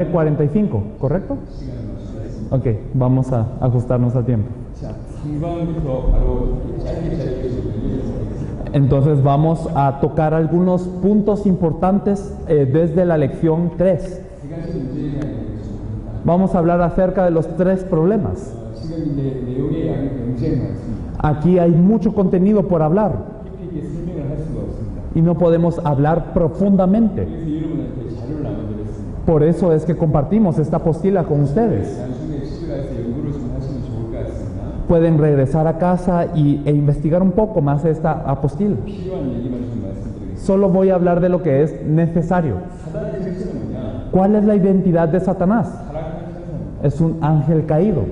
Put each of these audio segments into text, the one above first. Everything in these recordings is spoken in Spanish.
45, ¿correcto? Ok, vamos a ajustarnos al tiempo. Entonces vamos a tocar algunos puntos importantes desde la lección 3. Vamos a hablar acerca de los 3 problemas. Aquí hay mucho contenido por hablar y no podemos hablar profundamente. Por eso es que compartimos esta apostila con ustedes. Pueden regresar a casa e investigar un poco más esta apostila. Solo voy a hablar de lo que es necesario. ¿Cuál es la identidad de Satanás? Es un ángel caído.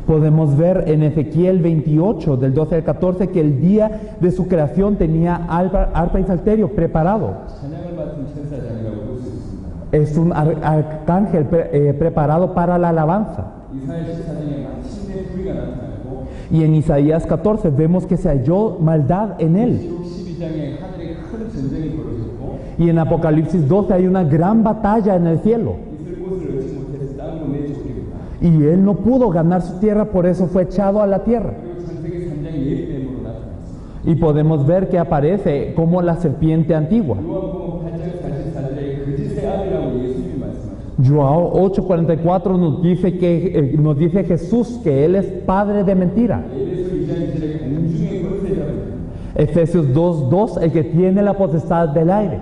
Podemos ver en Ezequiel 28, del 12 al 14, que el día de su creación tenía arpa y salterio preparado. Es un arcángel preparado para la alabanza. Y en Isaías 14 vemos que se halló maldad en él. Y en Apocalipsis 12 hay una gran batalla en el cielo. Y él no pudo ganar su tierra, por eso fue echado a la tierra. Y podemos ver que aparece como la serpiente antigua. Joao 8:44 nos dice Jesús que Él es padre de mentira. Efesios 2:2, el que tiene la potestad del aire.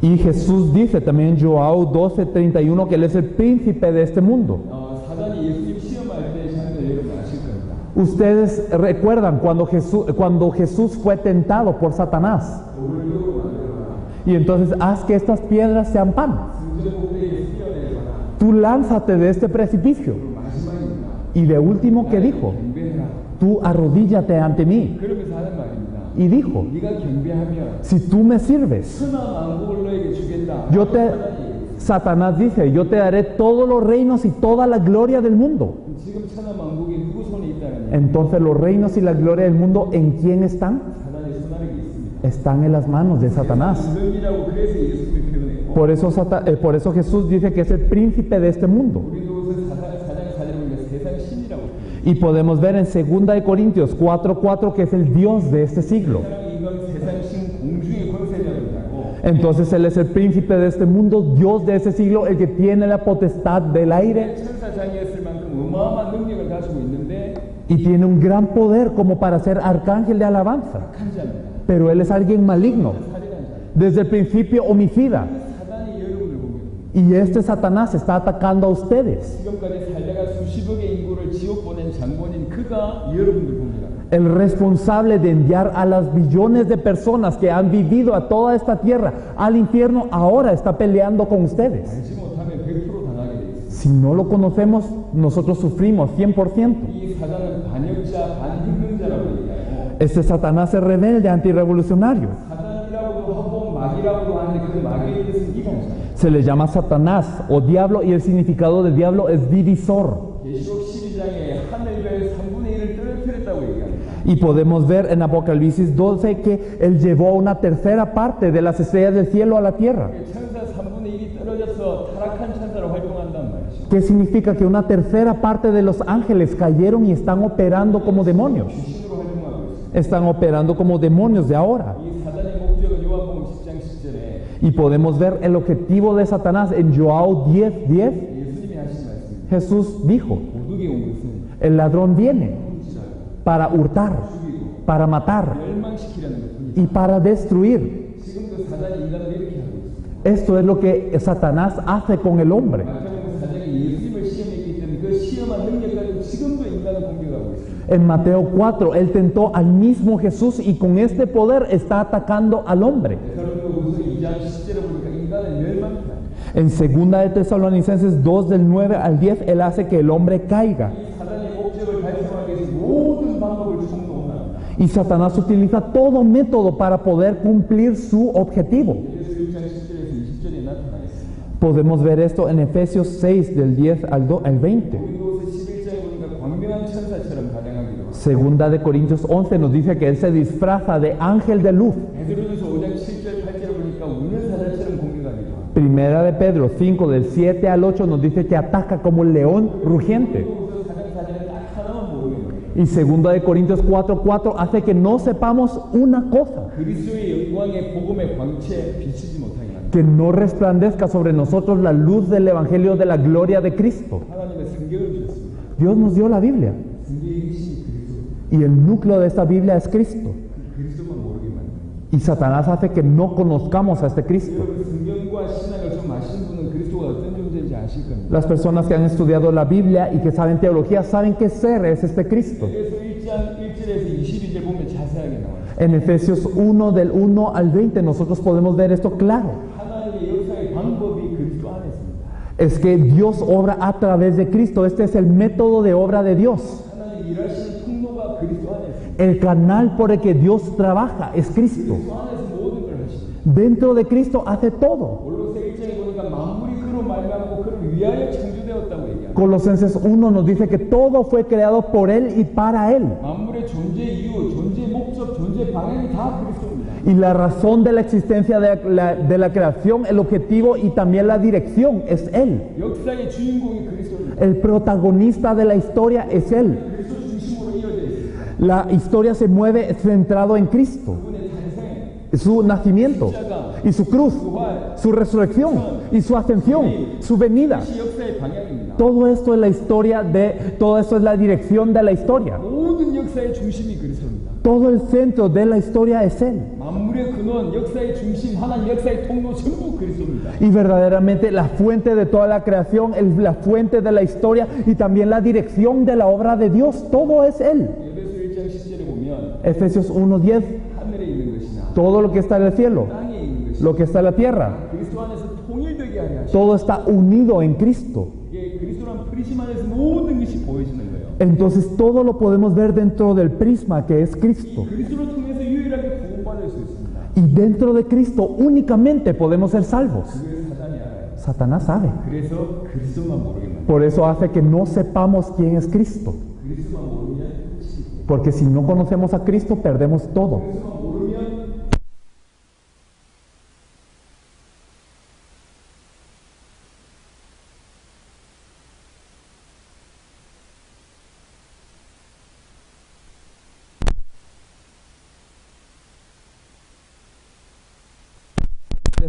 Y Jesús dice también en Joao 12:31 que Él es el príncipe de este mundo. Ustedes recuerdan cuando Jesús fue tentado por Satanás. Y entonces haz que estas piedras sean pan. Tú lánzate de este precipicio. Y de último, ¿qué dijo? Tú arrodíllate ante mí. Y dijo, si tú me sirves, Satanás dice, yo te daré todos los reinos y toda la gloria del mundo. Entonces los reinos y la gloria del mundo, ¿en quién están? Están en las manos de Satanás. Por eso Jesús dice que es el príncipe de este mundo. Y podemos ver en 2 Corintios 4:4 que es el Dios de este siglo. Entonces Él es el príncipe de este mundo, Dios de este siglo, el que tiene la potestad del aire. Y tiene un gran poder como para ser arcángel de alabanza. Pero Él es alguien maligno. Desde el principio homicida. Y este Satanás está atacando a ustedes. El responsable de enviar a las billones de personas que han vivido a toda esta tierra al infierno, ahora está peleando con ustedes. Si no lo conocemos, nosotros sufrimos 100%. Este Satanás es rebelde, antirrevolucionario. Se le llama Satanás o diablo, y el significado del diablo es divisor. Y podemos ver en Apocalipsis 12 que Él llevó una tercera parte de las estrellas del cielo a la tierra. ¿Qué significa? Que una tercera parte de los ángeles cayeron y están operando como demonios. Están operando como demonios de ahora. Y podemos ver el objetivo de Satanás en Joao 10:10. Jesús dijo, el ladrón viene para hurtar, para matar y para destruir. Esto es lo que Satanás hace con el hombre. En Mateo 4, Él tentó al mismo Jesús y con este poder está atacando al hombre. En 2 de Tesalonicenses 2, del 9 al 10, Él hace que el hombre caiga. Y Satanás utiliza todo método para poder cumplir su objetivo. Podemos ver esto en Efesios 6, del 10 al 20. Segunda de Corintios 11 nos dice que él se disfraza de ángel de luz. 베드로전서 5장 7절 8절을 보니까 우는 사자처럼 공격하기도 하고. Primera de Pedro 5 del 7 al 8 nos dice que ataca como un león rugiente. Y segunda de Corintios 4:4 hace que no sepamos una cosa, 그리스도의 영광의 복음의 광채에 비치지 못하게 합니다. que no resplandezca sobre nosotros la luz del evangelio de la gloria de Cristo. 하나님의 성경을 주셨습니다. Dios nos dio la Biblia 성경의 핵심이 그리스도. y el núcleo de esta Biblia es Cristo. 그리스도만 모르게 만듭니다. Y Satanás hace que no conozcamos a este Cristo. 여러분 성경과 신학을 좀 아시는 분은 그리스도가 어떤 존재인지 아실 겁니다. Las personas que han estudiado la Biblia y que saben teología saben qué ser es este Cristo. 그래서 1장 1절에서 22절 보면 자세하게 나와요. En Efesios 1 del 1 al 20 nosotros podemos ver esto claro. 하나님의 역사의 방법이 그리스도 안에 있습니다. Es que Dios obra a través de Cristo. Este es el método de obra de Dios. 하나님이 일하시는 통로가 그리스도 안에 있습니다. El canal por el que Dios trabaja es Cristo. 그 안에서 모든 걸 하십니다. Dentro de Cristo hace todo. 골로새 1장에 보니까 만물이 그로 말미암고 그를 위하여 창조되었다고 얘기합니다. Colosenses 1 nos dice que todo fue creado por Él y para Él. 만물의 존재 이유, 존재 목적, 존재 방향이 다 그리스도입니다. Y la razón de la existencia de la creación, el objetivo y también la dirección es Él. 역사의 주인공이 그리스도입니다. El protagonista de la historia es Él. 그리스도 중심으로 이어져 있습니다. La historia se mueve centrado en Cristo. 그분의 탄생, Su nacimiento y su cruz, su resurrección y su ascensión, su venida. 이것이 역사의 방향입니다. Todo esto es la historia todo esto es la dirección de la historia. 모든 역사의 중심이 그리스도입니다. Todo el centro de la historia es Él. 만물의 근원, 역사의 중심, 하나님 역사의 통로 전부 그리스도입니다. Y verdaderamente la fuente de toda la creación, la fuente de la historia y también la dirección de la obra de Dios, todo es Él. 에베소 1장 10절에 보면 Efesios 1:10, 하늘에 있는 것이나 todo lo que está en el cielo, 땅에 있는 것이나 lo que está en la tierra, 그리스도 안에서 통일되게 하려 하시고 todo está unido en Cristo. 이게 그리스도란 프리즘 안에서 모든 것이 보여지는 거예요. Entonces todo lo podemos ver dentro del prisma que es Cristo. 그리스도를 통해서 유일하게 구원받을 수 있습니다. Y dentro de Cristo únicamente podemos ser salvos. 그걸 사단이 알아요. Satanás sabe. 그래서 그리스도만 모르게 만들어요. Por eso hace que no sepamos quién es Cristo. 그리스도만 모르면 끝이고 Porque si no conocemos a Cristo, perdemos todo. 그리스도만 모르면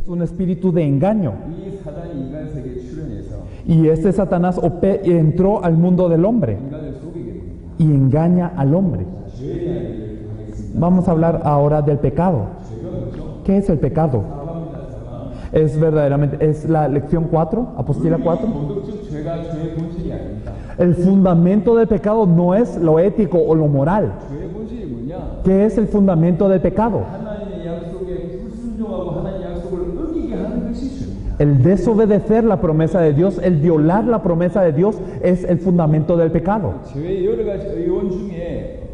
Es un espíritu de engaño. 이 사단이 인간 세계에 출현해서 Y este Satanás entró al mundo del hombre 인간을 속이게 됩니다. y engaña al hombre. 죄에 대한 얘기를 하겠습니다. Vamos a hablar ahora del pecado. 죄가 뭐죠? ¿Qué es el pecado? 사과입니다. 사과. Es verdaderamente, es la lección 4, apostila 4. 도덕적 죄가 죄의 본질이 아닙니다. El fundamento del pecado no es lo ético o lo moral. 죄의 본질이 뭐냐? ¿Qué es el fundamento del pecado? 하나님의 약속에 불순종하고 하나님의 약속을 어기게 하는 것이 죄입니다. El desobedecer la promesa de Dios, el violar la promesa de Dios es el fundamento del pecado. 죄의 여러 가지 의원 중에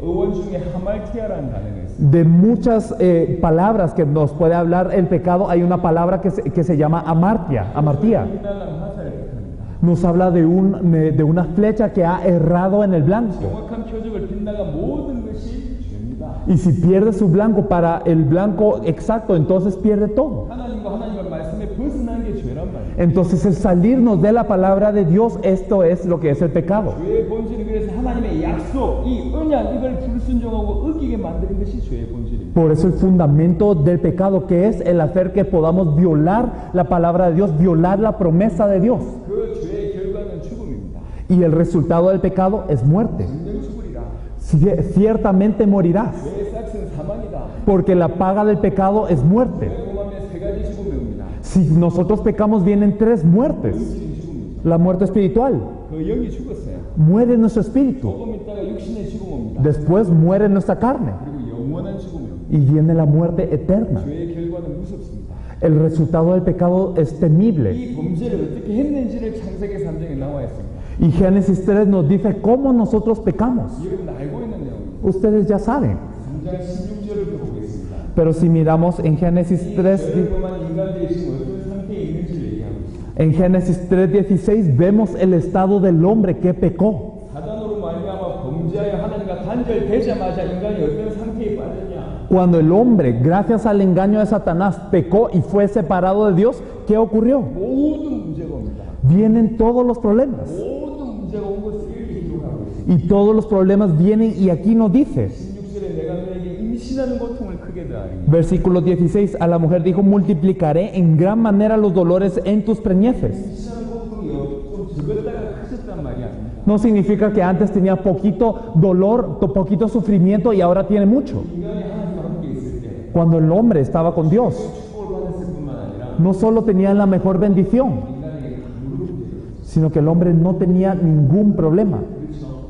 하말티아라는 단어가 있습니다. De muchas palabras que nos puede hablar el pecado, hay una palabra que se llama amartia. 빛나는 화살을 뜻합니다. Nos habla de una flecha que ha errado en el blanco. 정확한 표적을 빗나간 모든 것이 죄입니다. Y si pierde su blanco para el blanco exacto, entonces pierde todo. 하나님과 하나님의 말씀에 벗어난 게 죄란 말이에요. Entonces el salirnos de la palabra de Dios, esto es lo que es el pecado. 죄의 본질은 그래서 하나님의 약속, 이 언약, 이걸 불순종하고 어기게 만드는 것이 죄의 본질입니다. Por eso el fundamento del pecado, que es el hacer que podamos violar la palabra de Dios, violar la promesa de Dios. 그 죄의 결과는 죽음입니다. Y el resultado del pecado es muerte. 분명 죽으리라. Ciertamente morirás, 죄의 싹은 사망이다. porque la paga del pecado es muerte. 죄공하면 세 가지 죽음이 옵니다. Si nosotros pecamos, vienen 3 muertes. 육신의 죽음입니다. La muerte espiritual, 그 영이 죽었어요. muere nuestro espíritu. 조금 있다가 육신의 죽음 옵니다. Después muere nuestra carne 그리고 영원한 죽음이 옵니다. y viene la muerte eterna. 죄의 결과는 무섭습니다. El resultado del pecado es temible. 이 범죄를 어떻게 했는지를 창세기 3장에 나와 있습니다. Y Génesis 3 nos dice cómo nosotros pecamos. 여러분 알고 있는 내용입니다. Ustedes ya saben. 3장 16절을 보겠습니다. Pero si miramos en Génesis 3, 죄를 범한 인간들이 지금 어떤 상태에 있는지를 얘기하고 있습니다. en Génesis 3:16 vemos el estado del hombre que pecó. 사단으로 말미암아 범죄하여 하나님과 단절되자마자 인간이 어떤 상태에 빠졌냐? Cuando el hombre, gracias al engaño de Satanás, pecó y fue separado de Dios, ¿qué ocurrió? 모든 문제가 옵니다. Vienen todos los problemas. 모든 문제가 온 것을 이렇게 기록하고 있습니다. Y todos los problemas vienen y aquí nos dice, 16절에 내가 너에게 임신하는 고통을 크게 더하리니 versículo 16, a la mujer dijo, multiplicaré en gran manera los dolores en tus preñeces. 임신하는 고통이 좀 적었다가 크셨단 말이 아닙니다. No significa que antes tenía poquito dolor, poquito sufrimiento y ahora tiene mucho. 인간이 하나님과 함께 있을 때 Cuando el hombre estaba con Dios, 축복을 받았을 뿐만 아니라 no solo tenía la mejor bendición, 인간에게 무릎이 되었어요. sino que el hombre no tenía ningún problema.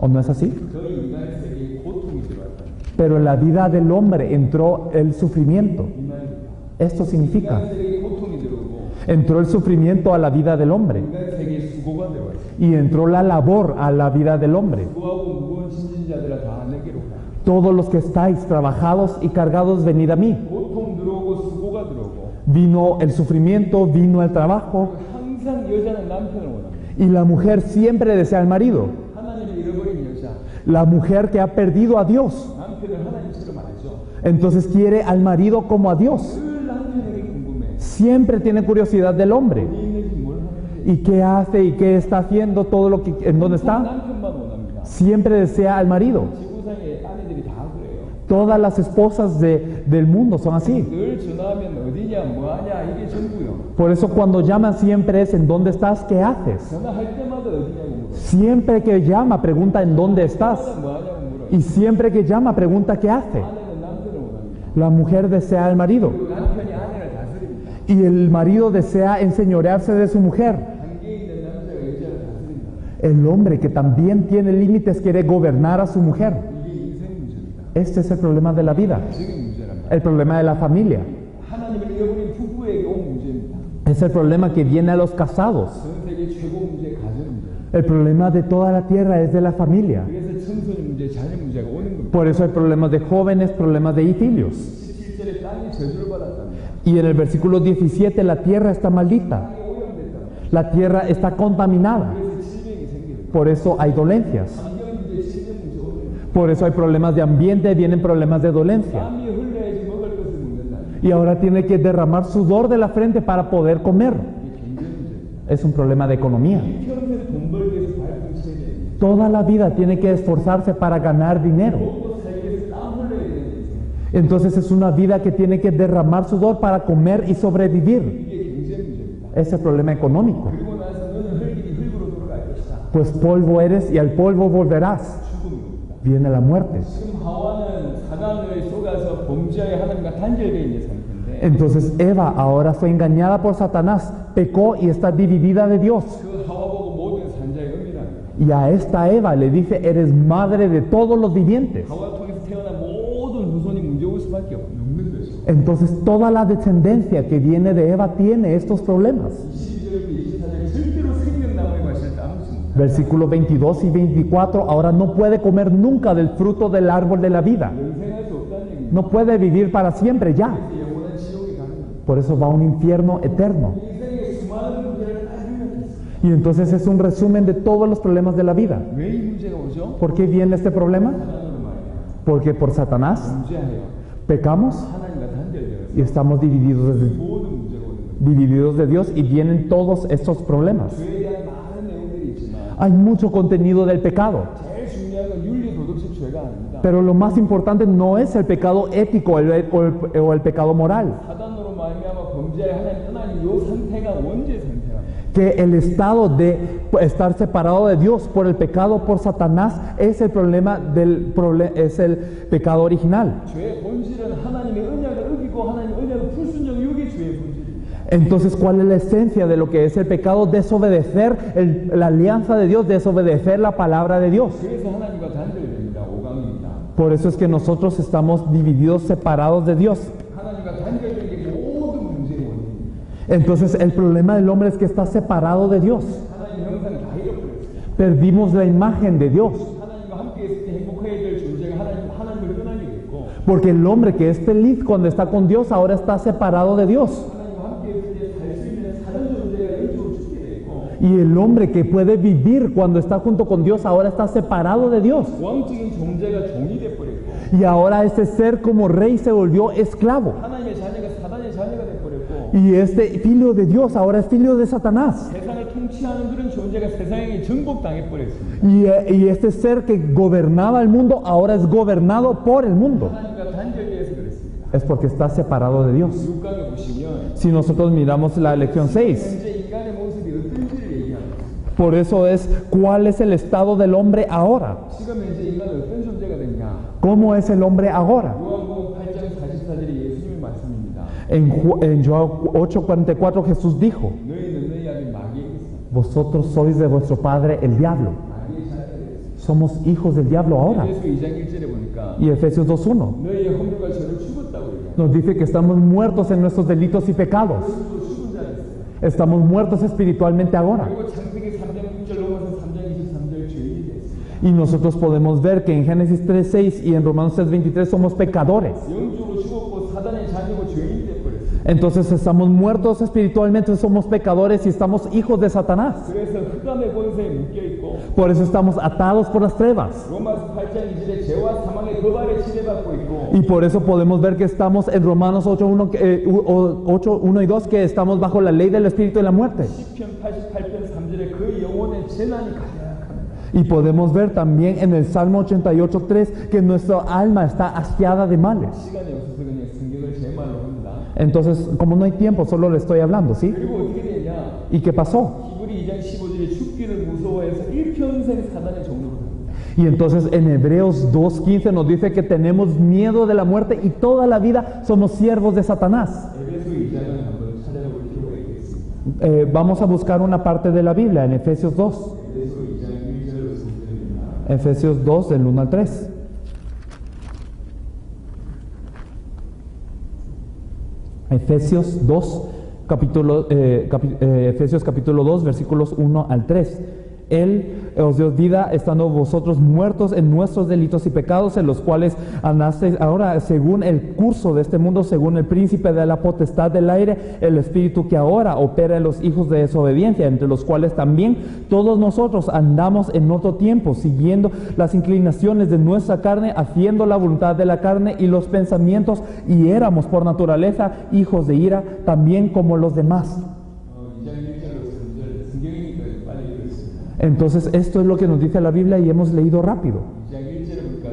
¿O no es así? 거의 인간의 세계에 고통이 들어왔다. Pero en la vida del hombre entró el sufrimiento. 이 말입니다. Esto significa, 인간의 세계에 고통이 들어오고 entró el sufrimiento a la vida del hombre 인간의 세계에 수고가 들어왔어요. y entró la labor a la vida del hombre. 수고하고 무거운 짐진자들아 다 내게로 가. Todos los que estáis trabajados y cargados, venid a mí. 고통 들어오고 수고가 들어오고 Vino el sufrimiento, vino el trabajo 항상 여자는 남편을 원합니다. y la mujer siempre desea al marido. 하나님을 잃어버린 여자 La mujer que ha perdido a Dios, 남편을 하나님처럼 알죠. entonces quiere al marido como a Dios. 늘 남편에게 궁금해. Siempre tiene curiosidad del hombre. 어디 있는지 뭘 하는지. ¿Y qué hace y qué está haciendo? Todo lo que, en dónde está. 남편만 원합니다. Siempre desea al marido. 지구상의 아내들이 다 그래요. Todas las esposas del mundo son así. 늘 전화하면 어디냐 뭐하냐 이게 전부요. Por eso cuando llaman siempre es ¿en dónde estás? ¿Qué haces? 전화할 때마다 어디냐고 물어요. Siempre que llama pregunta ¿en dónde estás? 뭐하냐고 물어요. Y siempre que llama pregunta ¿qué hace? 아내는 남편을 원합니다. La mujer desea al marido 그리고 남편이 아내를 다스립니다. y el marido desea enseñorearse de su mujer. 관계에 있는 남자가 여자를 다스린다. El hombre que también tiene límites quiere gobernar a su mujer. 이게 인생 문제입니다. Este es el problema de la vida, 인생의 문제랍니다. el problema de la familia. 하나님을 잃어버린 부부에게 온 문제입니다. Es el problema que viene a los casados. 전 세계 최고 문제 가정 문제. El problema de toda la tierra es de la familia. 그래서 청소년 문제, 자녀 문제가 오는 겁니다. Por eso hay problemas de jóvenes, problemas de hijos. 17절에 땅이 저주를 받았답니다. Y en el versículo 17 la tierra está maldita. 땅이 오염됐답니다. La tierra está contaminada. 그래서 질병이 생깁니다. Por eso hay dolencias. 환경 문제, 질병 문제 오염됩니다. Por eso hay problemas de ambiente, vienen problemas de dolencia. 땀이 흘러야지 먹을 것을 먹는다. Y ahora tiene que derramar sudor de la frente para poder comer. 이게 경제 문제입니다. Es un problema de economía. 평생 돈 벌기 위해서 발품쳐야 됩니다. Toda la vida tiene que esforzarse para ganar dinero. 먹고 살기 위해서 땀 흘려야 되는 인생. Entonces es una vida que tiene que derramar sudor para comer y sobrevivir. 이게 경제 문제입니다. Es el problema económico. 그리고 나서 너는 흙이니 흙으로 돌아갈 것이다. Pues polvo eres y al polvo volverás. 죽음입니다. Viene la muerte. 지금 하와는 사단을 속아서 범죄하여 하나님과 단절되어 있는 상태인데 Entonces Eva ahora fue engañada por Satanás, pecó y está dividida de Dios. 그 하와 보고 모든 산자의 은밀합니다. Y a esta Eva le dice, eres madre de todos los vivientes. 하와 통해서 태어난 모든 후손이 문제 올 수밖에 없는 것이죠. Entonces toda la descendencia que viene de Eva tiene estos problemas. 22절부터 24절에 절대로 생명나무의 맛을 따먹습니다. Versículos 22 y 24, ahora no puede comer nunca del fruto del árbol de la vida. 영생할 수 없다는 얘기입니다. No puede vivir para siempre ya. 영원한 지옥에 가는 겁니다. Por eso va a un infierno eterno. 인생의 수많은 문제를 다 요약했습니다. Y entonces es un resumen de todos los problemas de la vida. 왜 이 문제가 오죠? ¿Por qué viene este problema? 하나님으로 말이야. Porque por Satanás 문제하여 pecamos 하나님과 단절되어서 y estamos divididos 모든 문제가 오는 겁니다. divididos de Dios y vienen todos estos problemas. 죄에 대한 많은 내용들이 있지만 Hay mucho contenido del pecado, 제일 중요한 건 윤리 도덕적 죄가 아닙니다. pero lo más importante no es el pecado ético o el pecado moral, 사단으로 말미암아 범죄하여 하나님 떠나는 이 상태가 원죄 상태랍니다. que el estado de estar separado de Dios por el pecado por Satanás es el problema es el pecado original. 죄의 본질은 하나님의 언약을 어기고 하나님의 언약을 불순종 이게 죄의 본질입니다. Entonces, ¿cuál es la esencia de lo que es el pecado? Desobedecer la alianza de Dios, desobedecer la palabra de Dios. 그래서 하나님과 단절됩니다. 5강입니다. Por eso es que nosotros estamos divididos, separados de Dios. 하나님과 단절된 게 모든 문제의 원인입니다. Entonces, el problema del hombre es que está separado de Dios. 하나님 형상 다 잃어버렸어요. Perdimos la imagen de Dios. 하나님과 함께 있을 때 행복해야 될 존재가 하나님을 떠나게 됐고 Porque el hombre que es feliz cuando está con Dios ahora está separado de Dios. 하나님과 함께 있을 때 살 수 있는 사는 존재가 영적으로 죽게 됐고 Y el hombre que puede vivir cuando está junto con Dios ahora está separado de Dios. 왕적인 존재가 종이 돼버렸고 Y ahora este ser como rey se volvió esclavo. 하나님의 자녀가 사단의 자녀가 돼버렸고 Y este filho de Dios ahora es filho de Satanás. 세상을 통치하는 그런 존재가 세상에 정복당해버렸습니다. Y este ser que gobernaba el mundo ahora es gobernado por el mundo. 하나님과 단절돼서 그랬습니다. Es porque está separado de Dios. 6강에 보시면 Si nosotros miramos la lección 6, 현재 인간의 모습이 어떤지를 얘기합니다. por eso es cuál es el estado del hombre ahora. 지금 현재 인간은 어떤 존재가 됐냐? ¿Cómo es el hombre ahora? 요한복음 8장 44절이 예수님의 말씀입니다. En Job 8:44 Jesús dijo, 너희는 너희 아들 마귀에게 있어. vosotros sois de vuestro padre el diablo. 마귀의 자녀가 됐어. Somos hijos del diablo ahora. 에베소 2장 1절에 보니까 Y Efesios 2:1 너희의 허물과 죄를 죽었다고 얘기합니다. nos dice que estamos muertos en nuestros delitos y pecados. 또 죽은 자 됐어요. Estamos muertos espiritualmente ahora. 그리고 창세기 3장 6절 로마서 3장 23절 죄인이 됐습니다. Y nosotros podemos ver que en Génesis 3:6 y en Romanos 3:23 somos pecadores. 영적으로 죽었고 사단의 자녀고 죄인이 돼버렸어요. Entonces estamos muertos espiritualmente, somos pecadores y estamos hijos de Satanás. 그래서 흑암의 권세에 묶여있고 Por eso estamos atados por las trevas. 로마서 8장 2절에 죄와 사망의 거발에 지배받고 있고 Y por eso podemos ver que estamos en Romanos 8:1 y 2, que estamos bajo la ley del espíritu de la muerte. 시편 88편 3절에 그 영혼의 재난이 가득합니다. Y podemos ver también en el Salmo 88:3 que nuestra alma está hastiada de males. 시간이 없어서 그냥 성경을 제 말로 합니다. Entonces, como no hay tiempo, solo le estoy hablando, ¿sí? 그리고 어떻게 되냐? ¿Y qué pasó? 히브리 2장 15절에 죽기를 무서워해서 일평생 사단의 종로로 갑니다. Y entonces en Hebreos 2:15 nos dice que tenemos miedo de la muerte y toda la vida somos siervos de Satanás. 에베소 2장을 한번 찾아볼 필요가 있겠습니다. Vamos a buscar una parte de la Biblia en Efesios 2. 에베소 2장 1절로 3절입니다. Efesios 2 del 1 al 3. Efesios 2, Efesios capítulo 2, versículos 1 al 3. Él os dio vida estando vosotros muertos en nuestros delitos y pecados, en los cuales andasteis ahora según el curso de este mundo, según el príncipe de la potestad del aire, el espíritu que ahora opera en los hijos de desobediencia, entre los cuales también todos nosotros andamos en otro tiempo, siguiendo las inclinaciones de nuestra carne, haciendo la voluntad de la carne y los pensamientos, y éramos por naturaleza hijos de ira, también como los demás. 2장 1절로 3절 성경이니까 빨리 읽겠습니다. Entonces esto es lo que nos dice la Biblia y hemos leído rápido. 2장 1절에 보니까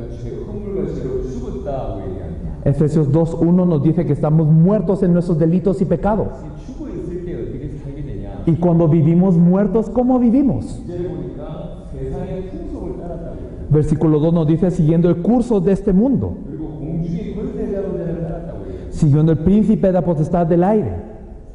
허물과 죄로 죽었다고 얘기합니다. Efesios 2:1 nos dice que estamos muertos en nuestros delitos y pecados. 죽어 있을 때 어떻게 살게 되냐? Y cuando vivimos muertos, ¿cómo vivimos? 2절에 보니까 세상의 풍속을 따랐다고 얘기합니다. Versículo 2 nos dice siguiendo el curso de este mundo, 그리고 공중의 권세자들을 따랐다고 얘기합니다. siguiendo el príncipe de la potestad del aire.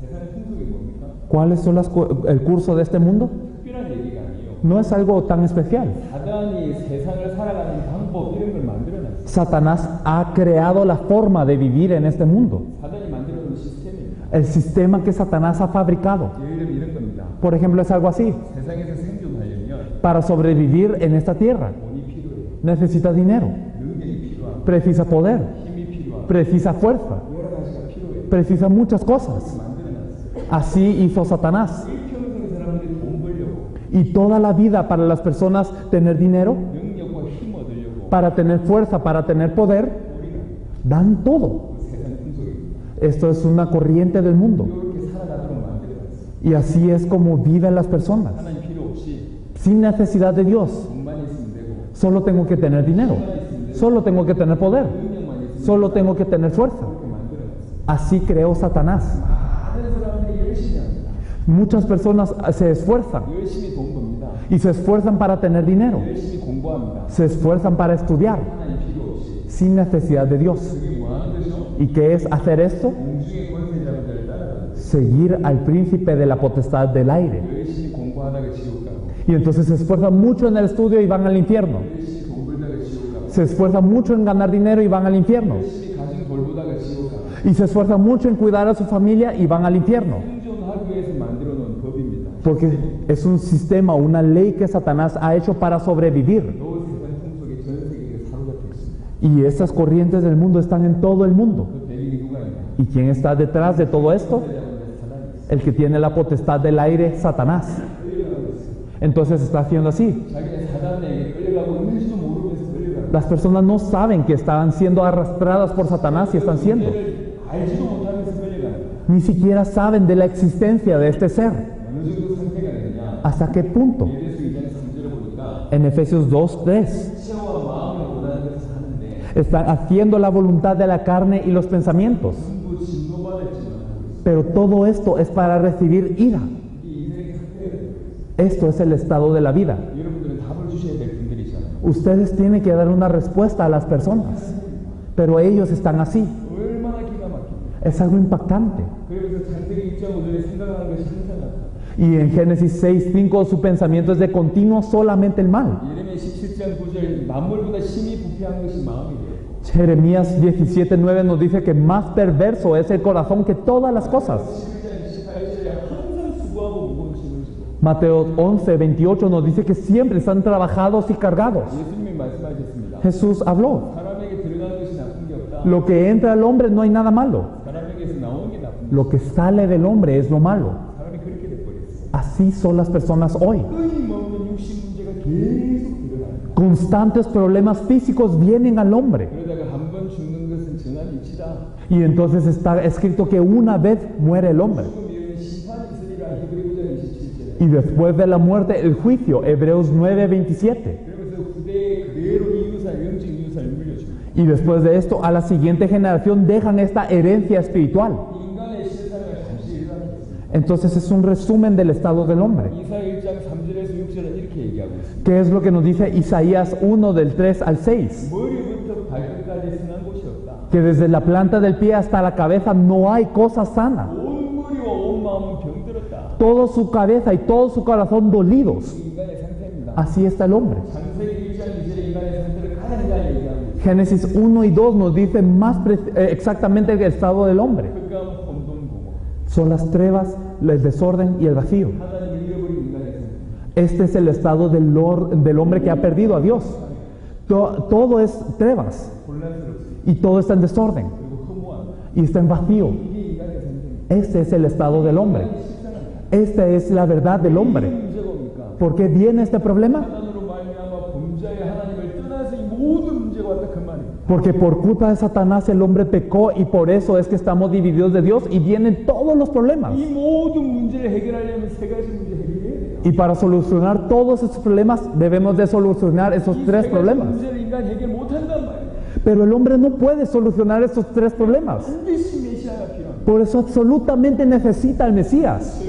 세상의 풍속이 뭡니까? ¿Cuáles son el curso de este mundo? 특별한 얘기가 아니에요. No es algo tan especial. 사단이 세상을 살아가는 방법 이런 걸 만들어놨어요. Satanás ha creado la forma de vivir en este mundo, 사단이 만들어놓은 시스템입니다. el sistema que Satanás ha fabricado. 예를 들면 이런 겁니다. Por ejemplo, es algo así. 세상에서 생존하려면 Para sobrevivir en esta tierra, 돈이 필요해요. necesita dinero, 능력이 필요하고 precisa poder, 힘이 필요하고 precisa fuerza, 여러 가지가 필요해요. precisa muchas cosas. 만들어놨어요. Así hizo Satanás. 일평생 사람들이 돈 벌려고 Y toda la vida para las personas tener dinero, 능력과 힘 얻으려고 para tener fuerza, para tener poder, 우리가 dan todo. 그 세상 풍속입니다. Esto es una corriente del mundo. 이렇게 살아가도록 만들어놨어요. Y así es como viven las personas. 하나님 필요 없이 Sin necesidad de Dios. 돈만 있으면 되고 Solo tengo que tener dinero. Solo tengo que tener poder. 능력만 있으면 Solo tengo que tener fuerza. 그렇게 만들어놨어요. Así creó Satanás. 많은 사람들이 열심히 합니다. Muchas personas se esfuerzan 열심히 돈 법니다. y se esfuerzan para tener dinero. 열심히 공부합니다. Se esfuerzan para estudiar 하나님 필요 없이. sin necesidad de Dios. 그게 뭐 하는 거죠? ¿Y qué es hacer esto? 공중의 권세자들을 따라가는 거예요. Seguir al príncipe de la potestad del aire. 열심히 공부하다가 지옥 가고 Y entonces se esfuerzan mucho en el estudio y van al infierno. 열심히 돈 벌다가 지옥 가고 Se esfuerzan mucho en ganar dinero y van al infierno. 열심히 가정 돌보다가 지옥 가고 Y se esfuerzan mucho en cuidar a su familia y van al infierno. 생존하기 위해서 만들어 놓은 법입니다. Porque es un sistema, una ley que Satanás ha hecho para sobrevivir. 이 세상 풍속이 전 세계에 사로잡혀 있습니다. Y estas corrientes del mundo están en todo el mundo. 그 배경이 누가 있냐? ¿Y quién está detrás de todo esto? 사단이 있어요. El que tiene la potestad del aire, Satanás. 그러니까 Entonces está haciendo así. 자기는 사단에게 끌려가고 있는지도 모르면서 끌려가고 Las personas no saben que están siendo arrastradas por Satanás y están siendo. 문제를 알지도 못하면서 끌려가는 Ni siquiera saben de la existencia de este ser. 어느 정도 상태가 되느냐. ¿Hasta qué punto? 예배에서 2장 3절을 보니까 En Efesios 2:3 시야와 마음을 원하는 것을 하는데 están haciendo la voluntad de la carne y los pensamientos. 전부 진노받을지만 Pero todo esto es para recibir ira. 이게 인생의 상태가 되는 거예요. Esto es el estado de la vida. 여러분들은 답을 주셔야 될 분들이잖아요. Ustedes tienen que dar una respuesta a las personas. Pero ellos están así. 얼마나 기가 막힙니까? Es algo impactante. 그래서 창세기 6장 5절에 생각하는 것이 항상 같다. Y en Génesis 6:5 su pensamiento es de continuo solamente el mal. 예레미야 17장 9절 만물보다 심히 부패한 것이 마음이래요. Jeremías 17:9 nos dice que más perverso es el corazón que todas las cosas. 11장 28절에 항상 수고하고 무거운 짐을 지고 Mateo 11:28 nos dice que siempre están trabajados y cargados. 예수님이 말씀하셨습니다. Jesús habló. 사람에게 들어가는 것이 나쁜 게 없다. Lo que entra al hombre no hay nada malo. 사람에게서 나오는 게 나쁜 게 Lo que sale del hombre es lo malo. 사람이 그렇게 돼버렸어요. Así son las personas hoy. 끊임없는 육신 문제가 계속 일어나요. Constantes problemas físicos vienen al hombre. 그러다가 한 번 죽는 것은 정한 이치다. Y entonces está escrito que una vez muere el hombre. 죽음 이후에 심판이 있으리라. 히브리서 27절에. Y después de la muerte, el juicio. Hebreos 9:27. 그러면서 후대에 그대로 이웃살, 영적 이웃살을 물려줍니다. Y después de esto, a la siguiente generación dejan esta herencia espiritual. 인간의 실상을 잠시 일어나겠습니다. Entonces es un resumen del estado del hombre. 이사 1장 3절에서 6절은 이렇게 얘기하고 있습니다. ¿Qué es lo que nos dice Isaías 1 del 3 al 6? 머리부터 발끝까지 선한 곳이 없다. Que desde la planta del pie hasta la cabeza no hay cosa sana. 온 머리와 온 마음은 병들었다. Toda su cabeza y todo su corazón dolidos. 인간의 상태입니다. Así está el hombre. 창세기 1장 2절에 인간의 상태를 가장 잘 얘기하고 있습니다. Génesis 1 y 2 nos dice más exactamente el estado del hombre. 흑암, 혼돈, 공허. Son las trevas, el desorden y el vacío. 하나님을 잃어버린 인간의 상태. Este es el estado del hombre que ha perdido a Dios. Todo es trevas 혼란스럽습니다. y todo está en desorden 그리고 허무함. y está en vacío. 이게 인간의 상태입니다. Este es el estado del hombre. 실상합니다. Esta es la verdad del hombre. 문제가 뭡니까? ¿Por qué viene este problema? 사단으로 말미암아 범죄의 하나님을 떠나서 이 모든 문제가 왔다 그 말입니다. Porque por culpa de Satanás el hombre pecó y por eso es que estamos divididos de Dios y vienen todos los problemas. 이 모든 문제를 해결하려면 세 가지 문제 해결해야 돼요. Y para solucionar todos estos problemas debemos de solucionar esos 이 tres 세 가지 problemas. 문제를 인간 해결 못한단 말이에요. Pero el hombre no puede solucionar estos tres problemas. 반드시 메시아가 필요합니다. Por eso absolutamente necesita al Mesías.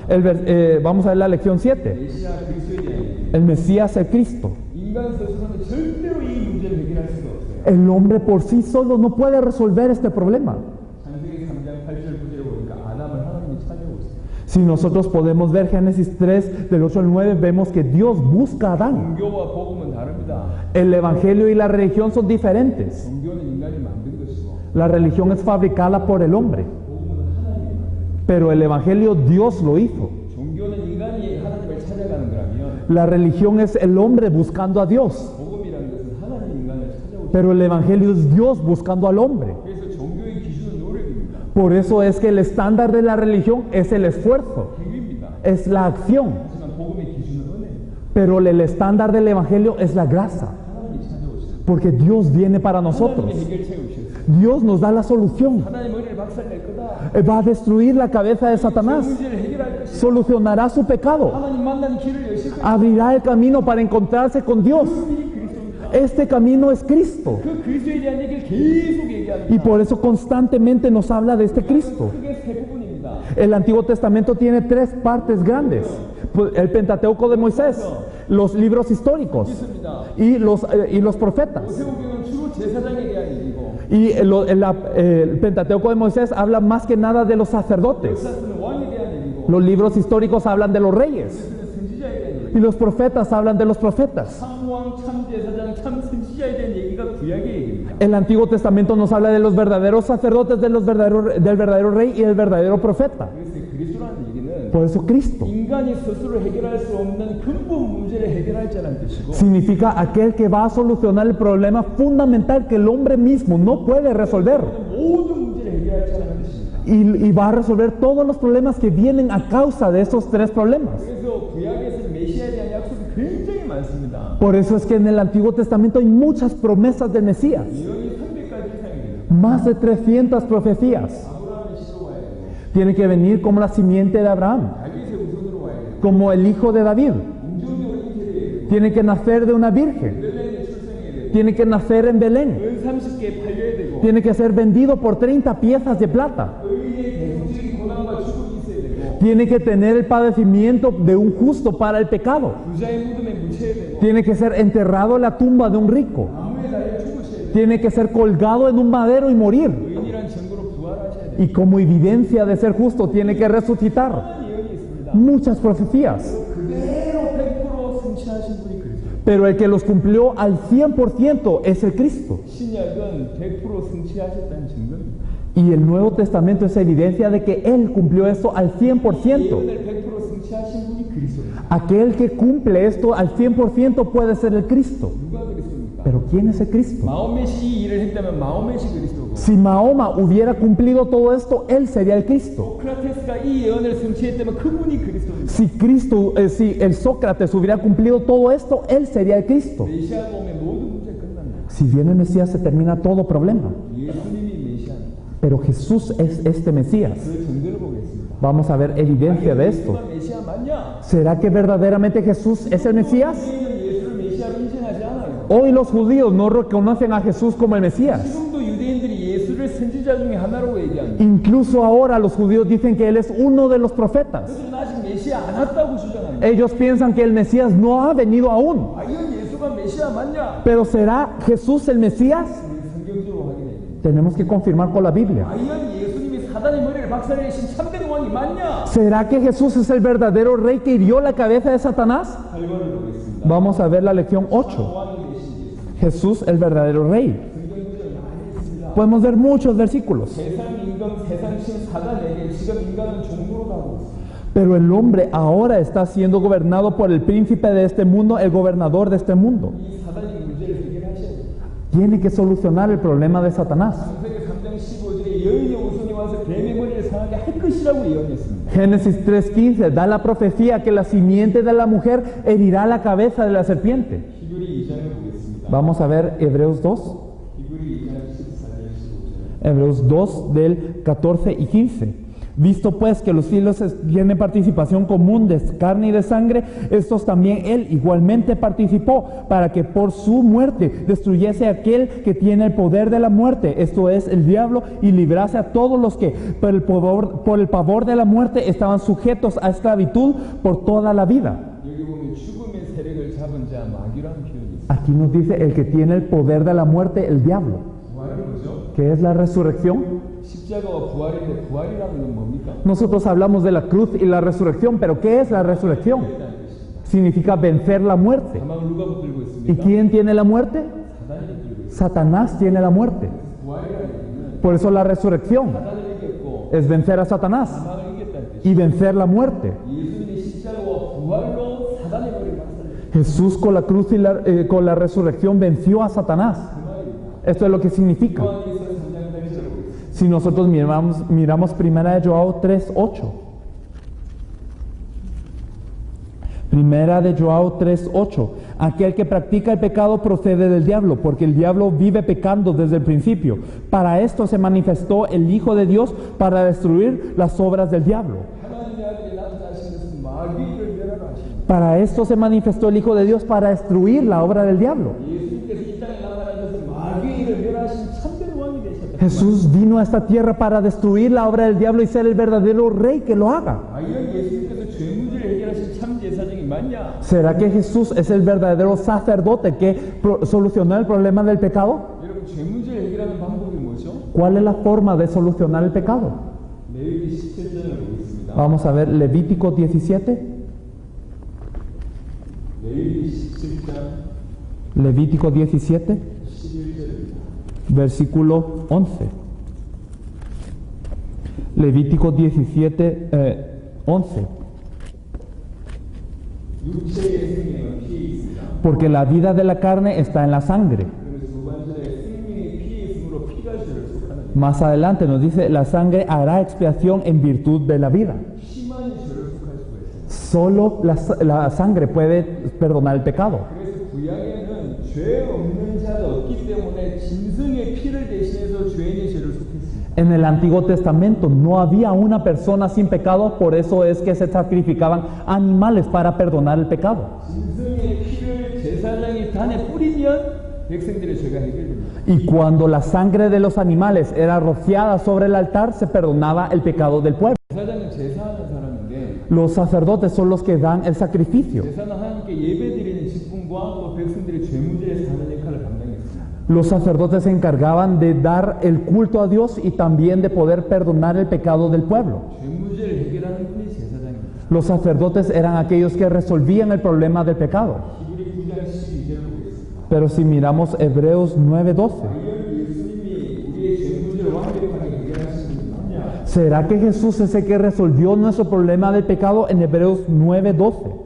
결과입니다. Vamos a ver la lección 7. 메시아 그리스도에 대한 얘기입니다. El Mesías, el Cristo. 인간 스스로는 절대로 이 문제를 해결할 수가 없어요. El hombre por sí solo no puede resolver este problema. 창세기 3장 8절 9절에 보니까 아담을 하나님이 찾아오세요. Si nosotros podemos ver Génesis 3 del 8 al 9, vemos que Dios busca a Adán. 종교와 복음은 다릅니다. El evangelio y la religión son diferentes. 종교는 인간이 만든 것이고 La religión es fabricada por el hombre, 복음은 하나님이 만든 것이고 pero el evangelio Dios lo hizo. 종교는 인간이 하나님을 찾아가는 거라면 La religión es el hombre buscando a Dios, 복음이라는 것은 하나님 인간을 찾아오죠. pero el evangelio es Dios buscando al hombre. 그래서 종교의 기준은 노력입니다. Por eso es que el estándar de la religión es el esfuerzo, 행위입니다. es la acción, 하지만 복음의 기준은 은혜입니다. pero el estándar del evangelio es la gracia, 하나님이 찾아오시죠. porque Dios viene para nosotros. 하나님이 해결책을 주셨어요. Dios nos da la solución. 하나님 머리를 박살낼 거다. Va a destruir la cabeza de Satanás, 문제를 해결할 것이다. solucionará su pecado, 하나님 만나는 길을 여실 거다. abrirá el camino para encontrarse con Dios. 이 그리스도입니다. Este camino es Cristo. 그 그리스도에 대한 얘기를 계속 얘기합니다. Y por eso constantemente nos habla de este Cristo. 크게 세 부분입니다. El Antiguo Testamento tiene tres partes grandes. El Pentateuco de Moisés, los libros históricos 있습니다. y los profetas. 세우경은 주로 제사장에 대한 얘기고 Y el Pentateuco de Moisés habla más que nada de los sacerdotes. 역사서는 왕에 대한 얘기고 Los libros históricos hablan de los reyes. 선지자에 대한 얘기. Y los profetas hablan de los profetas. 참왕, 참제사장, 참선지자에 대한 얘기가 구약의 얘기입니다. El Antiguo Testamento nos habla de los verdaderos sacerdotes, del verdadero rey y del verdadero profeta. 그래서 그리스도라는 얘기는 Por eso Cristo 인간이 스스로 해결할 수 없는 근본 문제를 해결할 자라는 뜻이고 significa aquel que va a solucionar el problema fundamental que el hombre mismo no puede resolver. 모든 문제를 해결할 자라는 뜻입니다. y va a resolver todos los problemas que vienen a causa de estos tres problemas. 그래서 구약에서 메시아에 대한 약속이 굉장히 많습니다. Por eso es que en el Antiguo Testamento hay muchas promesas del Mesías, 예언이 300가지 이상이 돼요. más de 300 profecías. 아브라함의 씨로 와야 되고, Tiene que venir como la simiente de Abraham, 다윗의 우선으로 와야 되고, como el hijo de David. 인종적으로 잉태돼야 되고, Tiene que nacer de una virgen, 벨레에 출생해야 되고, tiene que nacer en Belén, 은 30개 팔려야 되고, tiene que ser vendido por 30 piezas de plata, 의인의 대속적인 고난과 축복이 있어야 되고, tiene que tener el padecimiento de un justo para el pecado, 부자의 무덤에 묻혀야 되고, tiene que ser enterrado en la tumba de un rico, 나무에 달려 죽으셔야 되고, tiene que ser colgado en un madero y morir, 의인이란 증거로 부활하셔야 되고, y como evidencia de ser justo tiene que resucitar. 그런 예언이 있습니다. Muchas profecías, 그대로 100% 성취하신 분이 그리스도. pero el que los cumplió al 100% es el Cristo. 신약은 100% 성취하셨다는 증거입니다. Y el Nuevo Testamento es evidencia de que Él cumplió esto al 100%. 예언을 100% 성취하신 분이 그리스도입니다. Aquel que cumple esto al 100% puede ser el Cristo. 누가 그리스도입니까? Pero ¿quién es el Cristo? 마호멧이 이 일을 했다면 마호멧이 그리스도고, Si Mahoma hubiera cumplido todo esto, Él sería el Cristo. 소크라테스가 이 예언을 성취했다면 그분이 그리스도입니다. Si el Sócrates hubiera cumplido todo esto, Él sería el Cristo. 메시아가 오면 모든 문제 끝납니다. Si viene el Mesías, se termina todo problema. 예수님이 메시아입니다. Pero Jesús es este Mesías. 그 증거를 보겠습니다. Vamos a ver evidencia de esto. 예수가 메시아 맞냐? ¿Será que verdaderamente Jesús es el Mesías? 우리는 예수를 메시아로 인정하지 않아요. Hoy los judíos no reconocen a Jesús como el Mesías. 지금도 유대인들이 예수를 선지자 중에 하나라고 얘기합니다. Incluso ahora los judíos dicen que Él es uno de los profetas. 그들은 아직 메시아 안 왔다고 주장합니다. Ellos piensan que el Mesías no ha venido aún. 과연 예수가 메시아 맞냐? Pero ¿será Jesús el Mesías? 성경적으로 확인해야 돼요. Tenemos que confirmar con la Biblia. 과연 예수님이 사단의 머리를 박살내신 참된 왕이 맞냐? ¿Será que Jesús es el verdadero rey que hirió la cabeza de Satanás? 8번을 보겠습니다. Vamos a ver la lección 8. 왕이 되신 예수. Jesús el verdadero rey. 성경 구절 많이 있습니다. Podemos ver muchos versículos. 세상신 사단에게 지금 인간은 종으로 가고 있습니다. Pero el hombre ahora está siendo gobernado por el príncipe de este mundo, el gobernador de este mundo. 이 사단의 문제를 해결하셔야 돼요. Tiene que solucionar el problema de Satanás. 창세기 3장 15절에 여인의 우선이 와서 뱀의 머리를 상하게 할 것이라고 예언했습니다. Génesis 3:15 da la profecía que la simiente de la mujer herirá la cabeza de la serpiente. 히브리 2장을 보겠습니다. Vamos a ver Hebreos 2. 히브리 2장 14절 15절. Hebreos 2 del 14 y 15. Visto pues que los cielos tienen participación común de carne y de sangre, estos también él igualmente participó, para que por su muerte destruyese a aquel que tiene el poder de la muerte, esto es, el diablo, y librase a todos los que por el pavor de la muerte estaban sujetos a esclavitud por toda la vida. 여기 보면 죽음의 세력을 잡은 자 마귀라는 표현이 있습니다. Aquí nos dice el que tiene el poder de la muerte, el diablo. 부활이 뭐죠? ¿Qué es la resurrección? 십자가와 부활인데 부활이라는 건 뭡니까? Nosotros hablamos de la cruz y la resurrección, pero ¿qué es la resurrección? Significa vencer la muerte. 사망을 누가 붙들고 ¿Y 있습니까? quién tiene la muerte? 사단이 붙들고 있습니다. Satanás tiene la muerte. 부활이라는 얘기는 Por eso la resurrección 사단을 이겼고 es vencer a Satanás 사망을 이겼다는 뜻이에요. y vencer la muerte. 예수님의 십자가와 부활로 사단의 머리를 박살냈어요. Jesús con la cruz y con la resurrección venció a Satanás. 그 말입니다. Esto es lo que significa. 요한일서 3장 8절을 보겠습니다. Si nosotros miramos primera de Joao 3:8. Primera de Joao 3:8. Aquel que practica el pecado procede del diablo, porque el diablo vive pecando desde el principio. Para esto se manifestó el Hijo de Dios, para destruir las obras del diablo. 하나님의 아들이 나타나신 것은 마귀를 멸하러 하십니다. Para esto se manifestó el Hijo de Dios, para destruir la obra del diablo. 예수님께서 이 땅에 나타난 것은 마귀를 멸하신 참된 왕이 되셨다. Jesús vino a esta tierra para destruir la obra del diablo y ser el verdadero rey que lo haga. 과연 예수님께서 죄 문제를 해결하신 참 제사장이 맞냐? ¿Será que Jesús es el verdadero sacerdote que solucionó el problema del pecado? 여러분 죄 문제를 해결하는 방법이 뭐죠? ¿Cuál es la forma de solucionar el pecado? 레위기 17장을 보겠습니다. Vamos a ver Levítico 17. 레위기 17장 Levítico 17, 11절입니다. versículo 11. Levítico 17, 11. 육체의 생명은 피에 있습니다. Porque la vida de la carne está en la sangre. 그러면서 두 번째에 생명이 피에 있으므로 피가 죄를 속하느니라. Más adelante nos dice, la sangre hará expiación en virtud de la vida. 피만이 죄를 속할 수가 있어요. Solo la sangre puede perdonar el pecado. 그래서 구약에는 죄 없는 자가 없기 때문에 짐승의 피를 대신해서 죄인의 죄를 속했습니다. En el Antiguo Testamento no había una persona sin pecado, por eso es que se sacrificaban animales para perdonar el pecado. 짐승의 피를 제사장이 단에 뿌리면 백성들의 죄가 해결됩니다. Y cuando la sangre de los animales era rociada sobre el altar, se perdonaba el pecado del pueblo. 제사장은 제사하는 사람인데 Los sacerdotes son los que dan el sacrificio. 제사는 하나님께 예배드리는 직분과 또 백성들의 죄 문제에 사는 역할을 감당했습니다. Los sacerdotes se encargaban de dar el culto a Dios y también de poder perdonar el pecado del pueblo. 죄 문제를 해결하는 분이 제사장입니다. Los sacerdotes eran aquellos que resolvían el problema del pecado. 히브리 9장 12절을 보겠습니다. Pero si miramos Hebreos 9:12, 과연 예수님이 우리의 죄 문제를 완벽하게 해결하신 분이 맞냐? ¿será que Jesús es el que resolvió nuestro problema del pecado? En Hebreos 9:12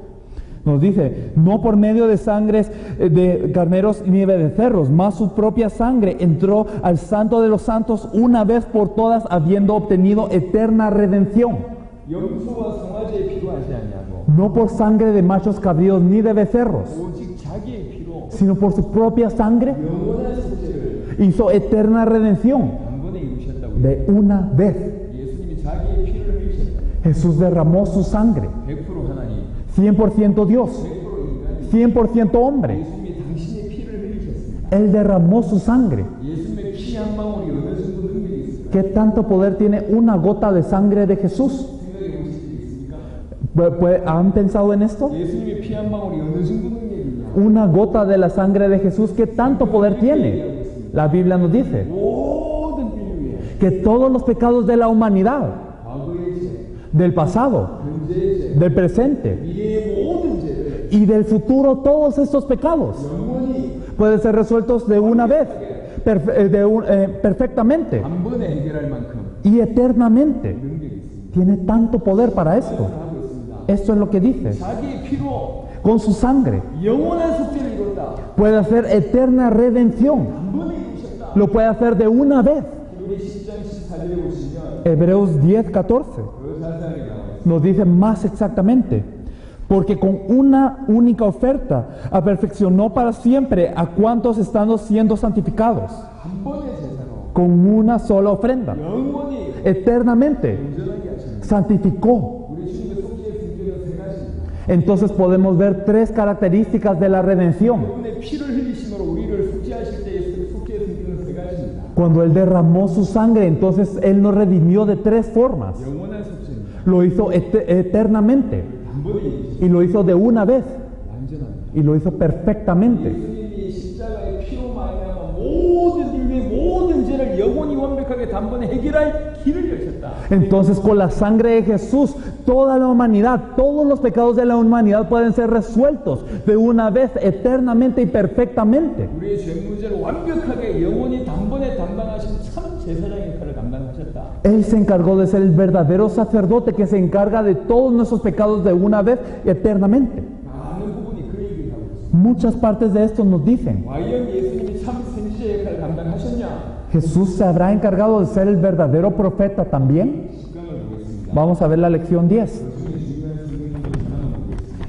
nos dice, no por medio de sangres de carneros ni de becerros, mas su propia sangre entró al santo de los santos una vez por todas, habiendo obtenido eterna redención. 염소와 송아지의 피로 하지 않냐고. No por sangre de machos cabríos ni de becerros, 오직 자기의 피로 sino por su propia sangre 영원한 속죄를 hizo eterna redención 한 번에 이루셨다고요. de una vez. 예수님이 자기의 피를 흘리셨다. Jesús derramó su sangre, 100% 하나님, 100% Dios, 100% 인간. 100% hombre. 예수님이 당신의 피를 흘리셨습니다. Él derramó su sangre. 예수님의 피 한 방울이 어느 정도 능력이 있습니까? ¿Qué tanto poder tiene una gota de sangre de Jesús? 생각해 보실 수 있습니까? ¿Han pensado en esto? 예수님의 피 한 방울이 어느 정도 능력이 있냐? Una gota de la sangre de Jesús, ¿qué tanto poder tiene? La Biblia nos dice 모든 인류의 que todos los pecados de la humanidad, 과거의 죄, del pasado, 현재의 죄, del presente 미래의 모든 죄를 y del futuro, todos estos pecados 영원히 pueden ser resueltos de una vez, perfectamente 한 번에 해결할 만큼 y eternamente. 능력이 있습니다. Tiene tanto poder para esto. 하고 있습니다. Esto es lo que dice. 자기의 피로 Con su sangre 영원한 속죄를 이뤘다. puede hacer eterna redención. 한 번에 이루셨다. Lo puede hacer de una vez. 우리 10장 14절에 보시면 Hebreos 10:14 그 자세하게 나와 있습니다. nos dice más exactamente. Porque con una única oferta perfeccionó para siempre a cuantos están siendo santificados. 한 번의 제사로 Con una sola ofrenda. 영원히 Eternamente 온전하게 하십니다. santificó. 우리 주님의 속죄의 성격은 세 가지입니다. Entonces podemos ver tres características de la redención. 그분의 피를 흘리심으로 우리를 속죄하실 때의 속죄의 성격은 세 가지입니다. Cuando Él derramó su sangre, entonces Él nos redimió de tres formas. 영원한 속죄입니다. Lo hizo eternamente 한 번에 이루십니다. y lo hizo de una vez 완전합니다. y lo hizo perfectamente. 예수님이 십자가의 피로 말미암아 모든 인류의 모든 죄를 영원히 완벽하게 단번에 해결할 길을 여셨다. Entonces con la sangre de Jesús, toda la humanidad, todos los pecados de la humanidad pueden ser resueltos de una vez, eternamente y perfectamente. 우리의 죄 문제를 완벽하게 영원히 단번에 담당하신 참 제사장 역할을 감당하셨다. Él se encargó de ser el verdadero sacerdote que se encarga de todos nuestros pecados de una vez, eternamente. 많은 부분이 그 얘기를 하고 있습니다. Muchas partes de esto nos dicen, 과연 예수님이 참 선지자 역할을 감당하셨냐? ¿Jesús se habrá encargado de ser el verdadero profeta también? 10강을 보겠습니다. Vamos a ver la lección 10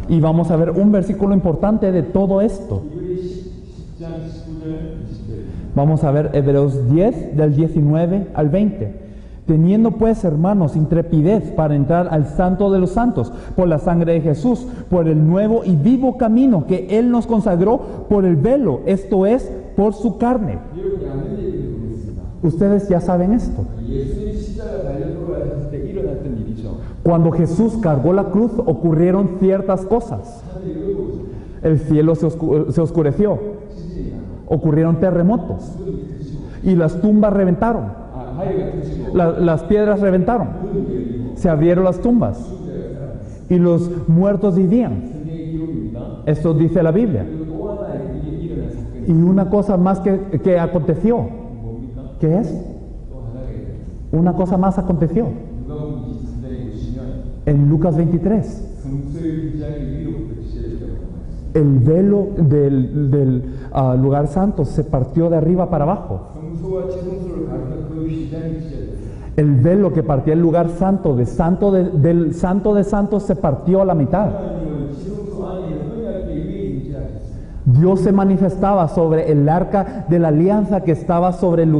y vamos a ver un versículo importante de todo esto. 히브리 10장 19절 20절. Vamos a ver Hebreos 10 del 19 al 20. Teniendo pues, hermanos, intrepidez para entrar al santo de los santos por la sangre de Jesús, por el nuevo y vivo camino que Él nos consagró por el velo, esto es, por su carne. 여러분이 아는 얘기를 보겠습니다. Ustedes ya saben esto. 예수님이 십자가 달려 돌아가셨을 때 일어났던 일이죠. Cuando Jesús cargó la cruz ocurrieron ciertas cosas. 하늘이 어두워져. El cielo se oscureció, 지진이 나고. ocurrieron terremotos 무덤이 터지고. y las tumbas reventaron, 바위가 터지고. las piedras reventaron, 무덤이 열리고. se abrieron las tumbas y los muertos vivían. 성경의 기록입니다. Esto dice la Biblia. 그리고 또 하나 일어난 사건이 Y una cosa más que aconteció. 뭡니까? ¿Qué es? 또 하나가 있어요. Una cosa más aconteció. 누가복음 23장에 보시면 En Lucas 23, 성소의 휘장이 위로부터 찢어졌다고 나와있습니다. el velo del lugar santo se partió de arriba para abajo. 성소 성소와 지성소를 가르는 그 휘장이 찢어졌어요. El velo que partía el lugar santo, del santo de santos se partió a la mitad. 하나님은 지성소 안에 언약의 위에 임재하셨어요. Dios se manifestaba sobre el arca de la alianza que estaba sobre el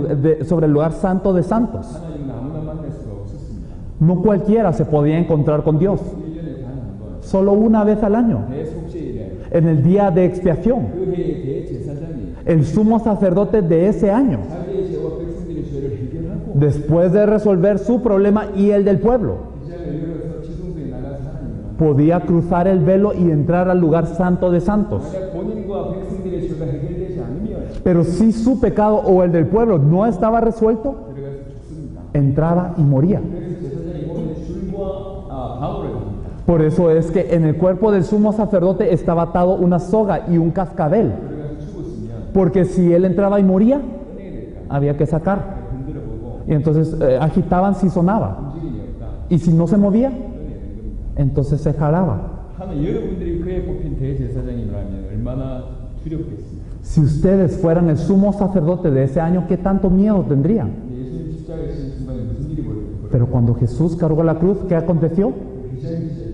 lugar santo de santos. 하나님은 아무나 만날 수가 없었습니다. No cualquiera se podía encontrar con Dios. 1년에 단 한 번. Solo una vez al año, 대속죄일에 en el día de expiación. 그 해의 대제사장이 El sumo sacerdote de ese año, 자기의 죄와 백성들의 죄를 해결하고 después de resolver su problema y el del pueblo, 휘장을 열어서 지성소에 나가서 하나님을 podía cruzar el velo y entrar al lugar santo de santos. 만약 본인과 백성들의 죄가 해결되지 않으면 Pero si su pecado o el del pueblo no estaba resuelto, 들어가서 죽습니다. entraba y moría. 그래서 제사장이 몸에 줄과 방울을 합니다. Por eso es que en el cuerpo del sumo sacerdote estaba atado una soga y un cascabel, 들어가서 죽었으면 porque si él entraba y moría, 꺼내야 될까? había que sacar. 흔들어 보고 Y entonces agitaban si sonaba, 움직임이 없다. y si no se movía, 꺼내야 되는 겁니다. entonces se jalaba. 하는 여러분들이 그에 뽑힌 대제사장이라면 얼마나 두렵겠습니까? Si ustedes fueran el sumo sacerdote de ese año, ¿qué tanto miedo tendrían? 근데 예수님 십자가에 지는 순간에 무슨 일이 벌어졌어요? Pero cuando Jesús cargó la cruz, ¿qué aconteció? 휘장이 찢어졌어요.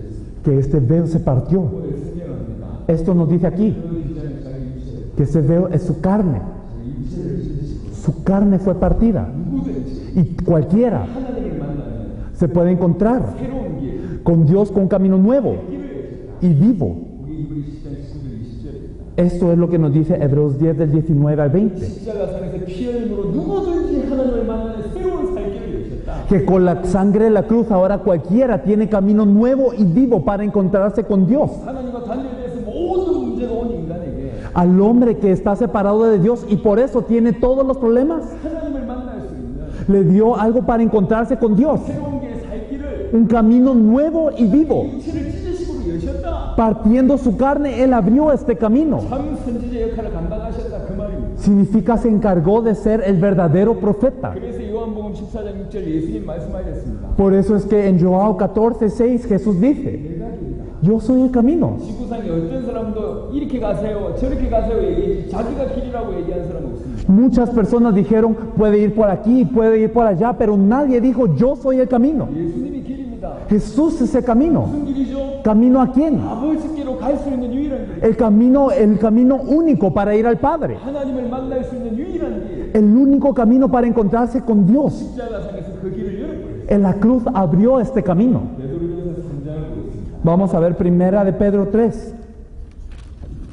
Que este velo se partió. 오늘 설명합니다. Esto nos dice aquí, 그 휘장이 자기 육체를 que ese velo es su carne. 자기 육체를 찢으시고 Su carne fue partida. 누구든지 Y cualquiera 하나님을 만나면 se puede encontrar 새로운 길, con Dios con un camino nuevo 길을 여셨다. y vivo. 우리 이브리 10장 19절 20절입니다. Esto es lo que nos dice Hebreos 10 del 19 al 20. 십자가상에서 피 흘림으로 누구든지 하나님을 만나는 새로운 살길을 여셨다. Que con la sangre de la cruz ahora cualquiera tiene camino nuevo y vivo para encontrarse con Dios. 하나님과 단절돼서 모든 문제가 온 인간에게 Al hombre que está separado de Dios y por eso tiene todos los problemas, 하나님을 만날 수 있는 le dio algo para encontrarse con Dios. 새로운 길 살길을 Un camino nuevo y vivo. 육체를 찢으심으로 여셨다. Partiendo su carne, Él abrió este camino. 참 선지자 역할을 감당하셨다 그 말입니다. Significa se encargó de ser el verdadero profeta. 그래서 요한복음 14장 6절 예수님 말씀하셨습니다. Por eso es que en Joao 14:6 Jesús dice, 내가 길이다. yo soy el camino. 지구상에 어떤 사람도 이렇게 가세요 저렇게 가세요 얘기했지 자기가 길이라고 얘기한 사람은 없습니다. Muchas personas dijeron, puede ir por aquí, puede ir por allá, pero nadie dijo, yo soy el camino. 예수님이 길입니다. Jesús es el camino. 무슨 길이죠? ¿Camino a quién? 아버지께로 갈 수 있는 유일한 길. El camino único para ir al Padre. 하나님을 만날 수 있는 유일한 길. El único camino para encontrarse con Dios. 십자가상에서 그 길을 열어버렸어요. En la cruz abrió este camino. 베드로전서 3장을 보겠습니다. Vamos a ver Primera de Pedro 3.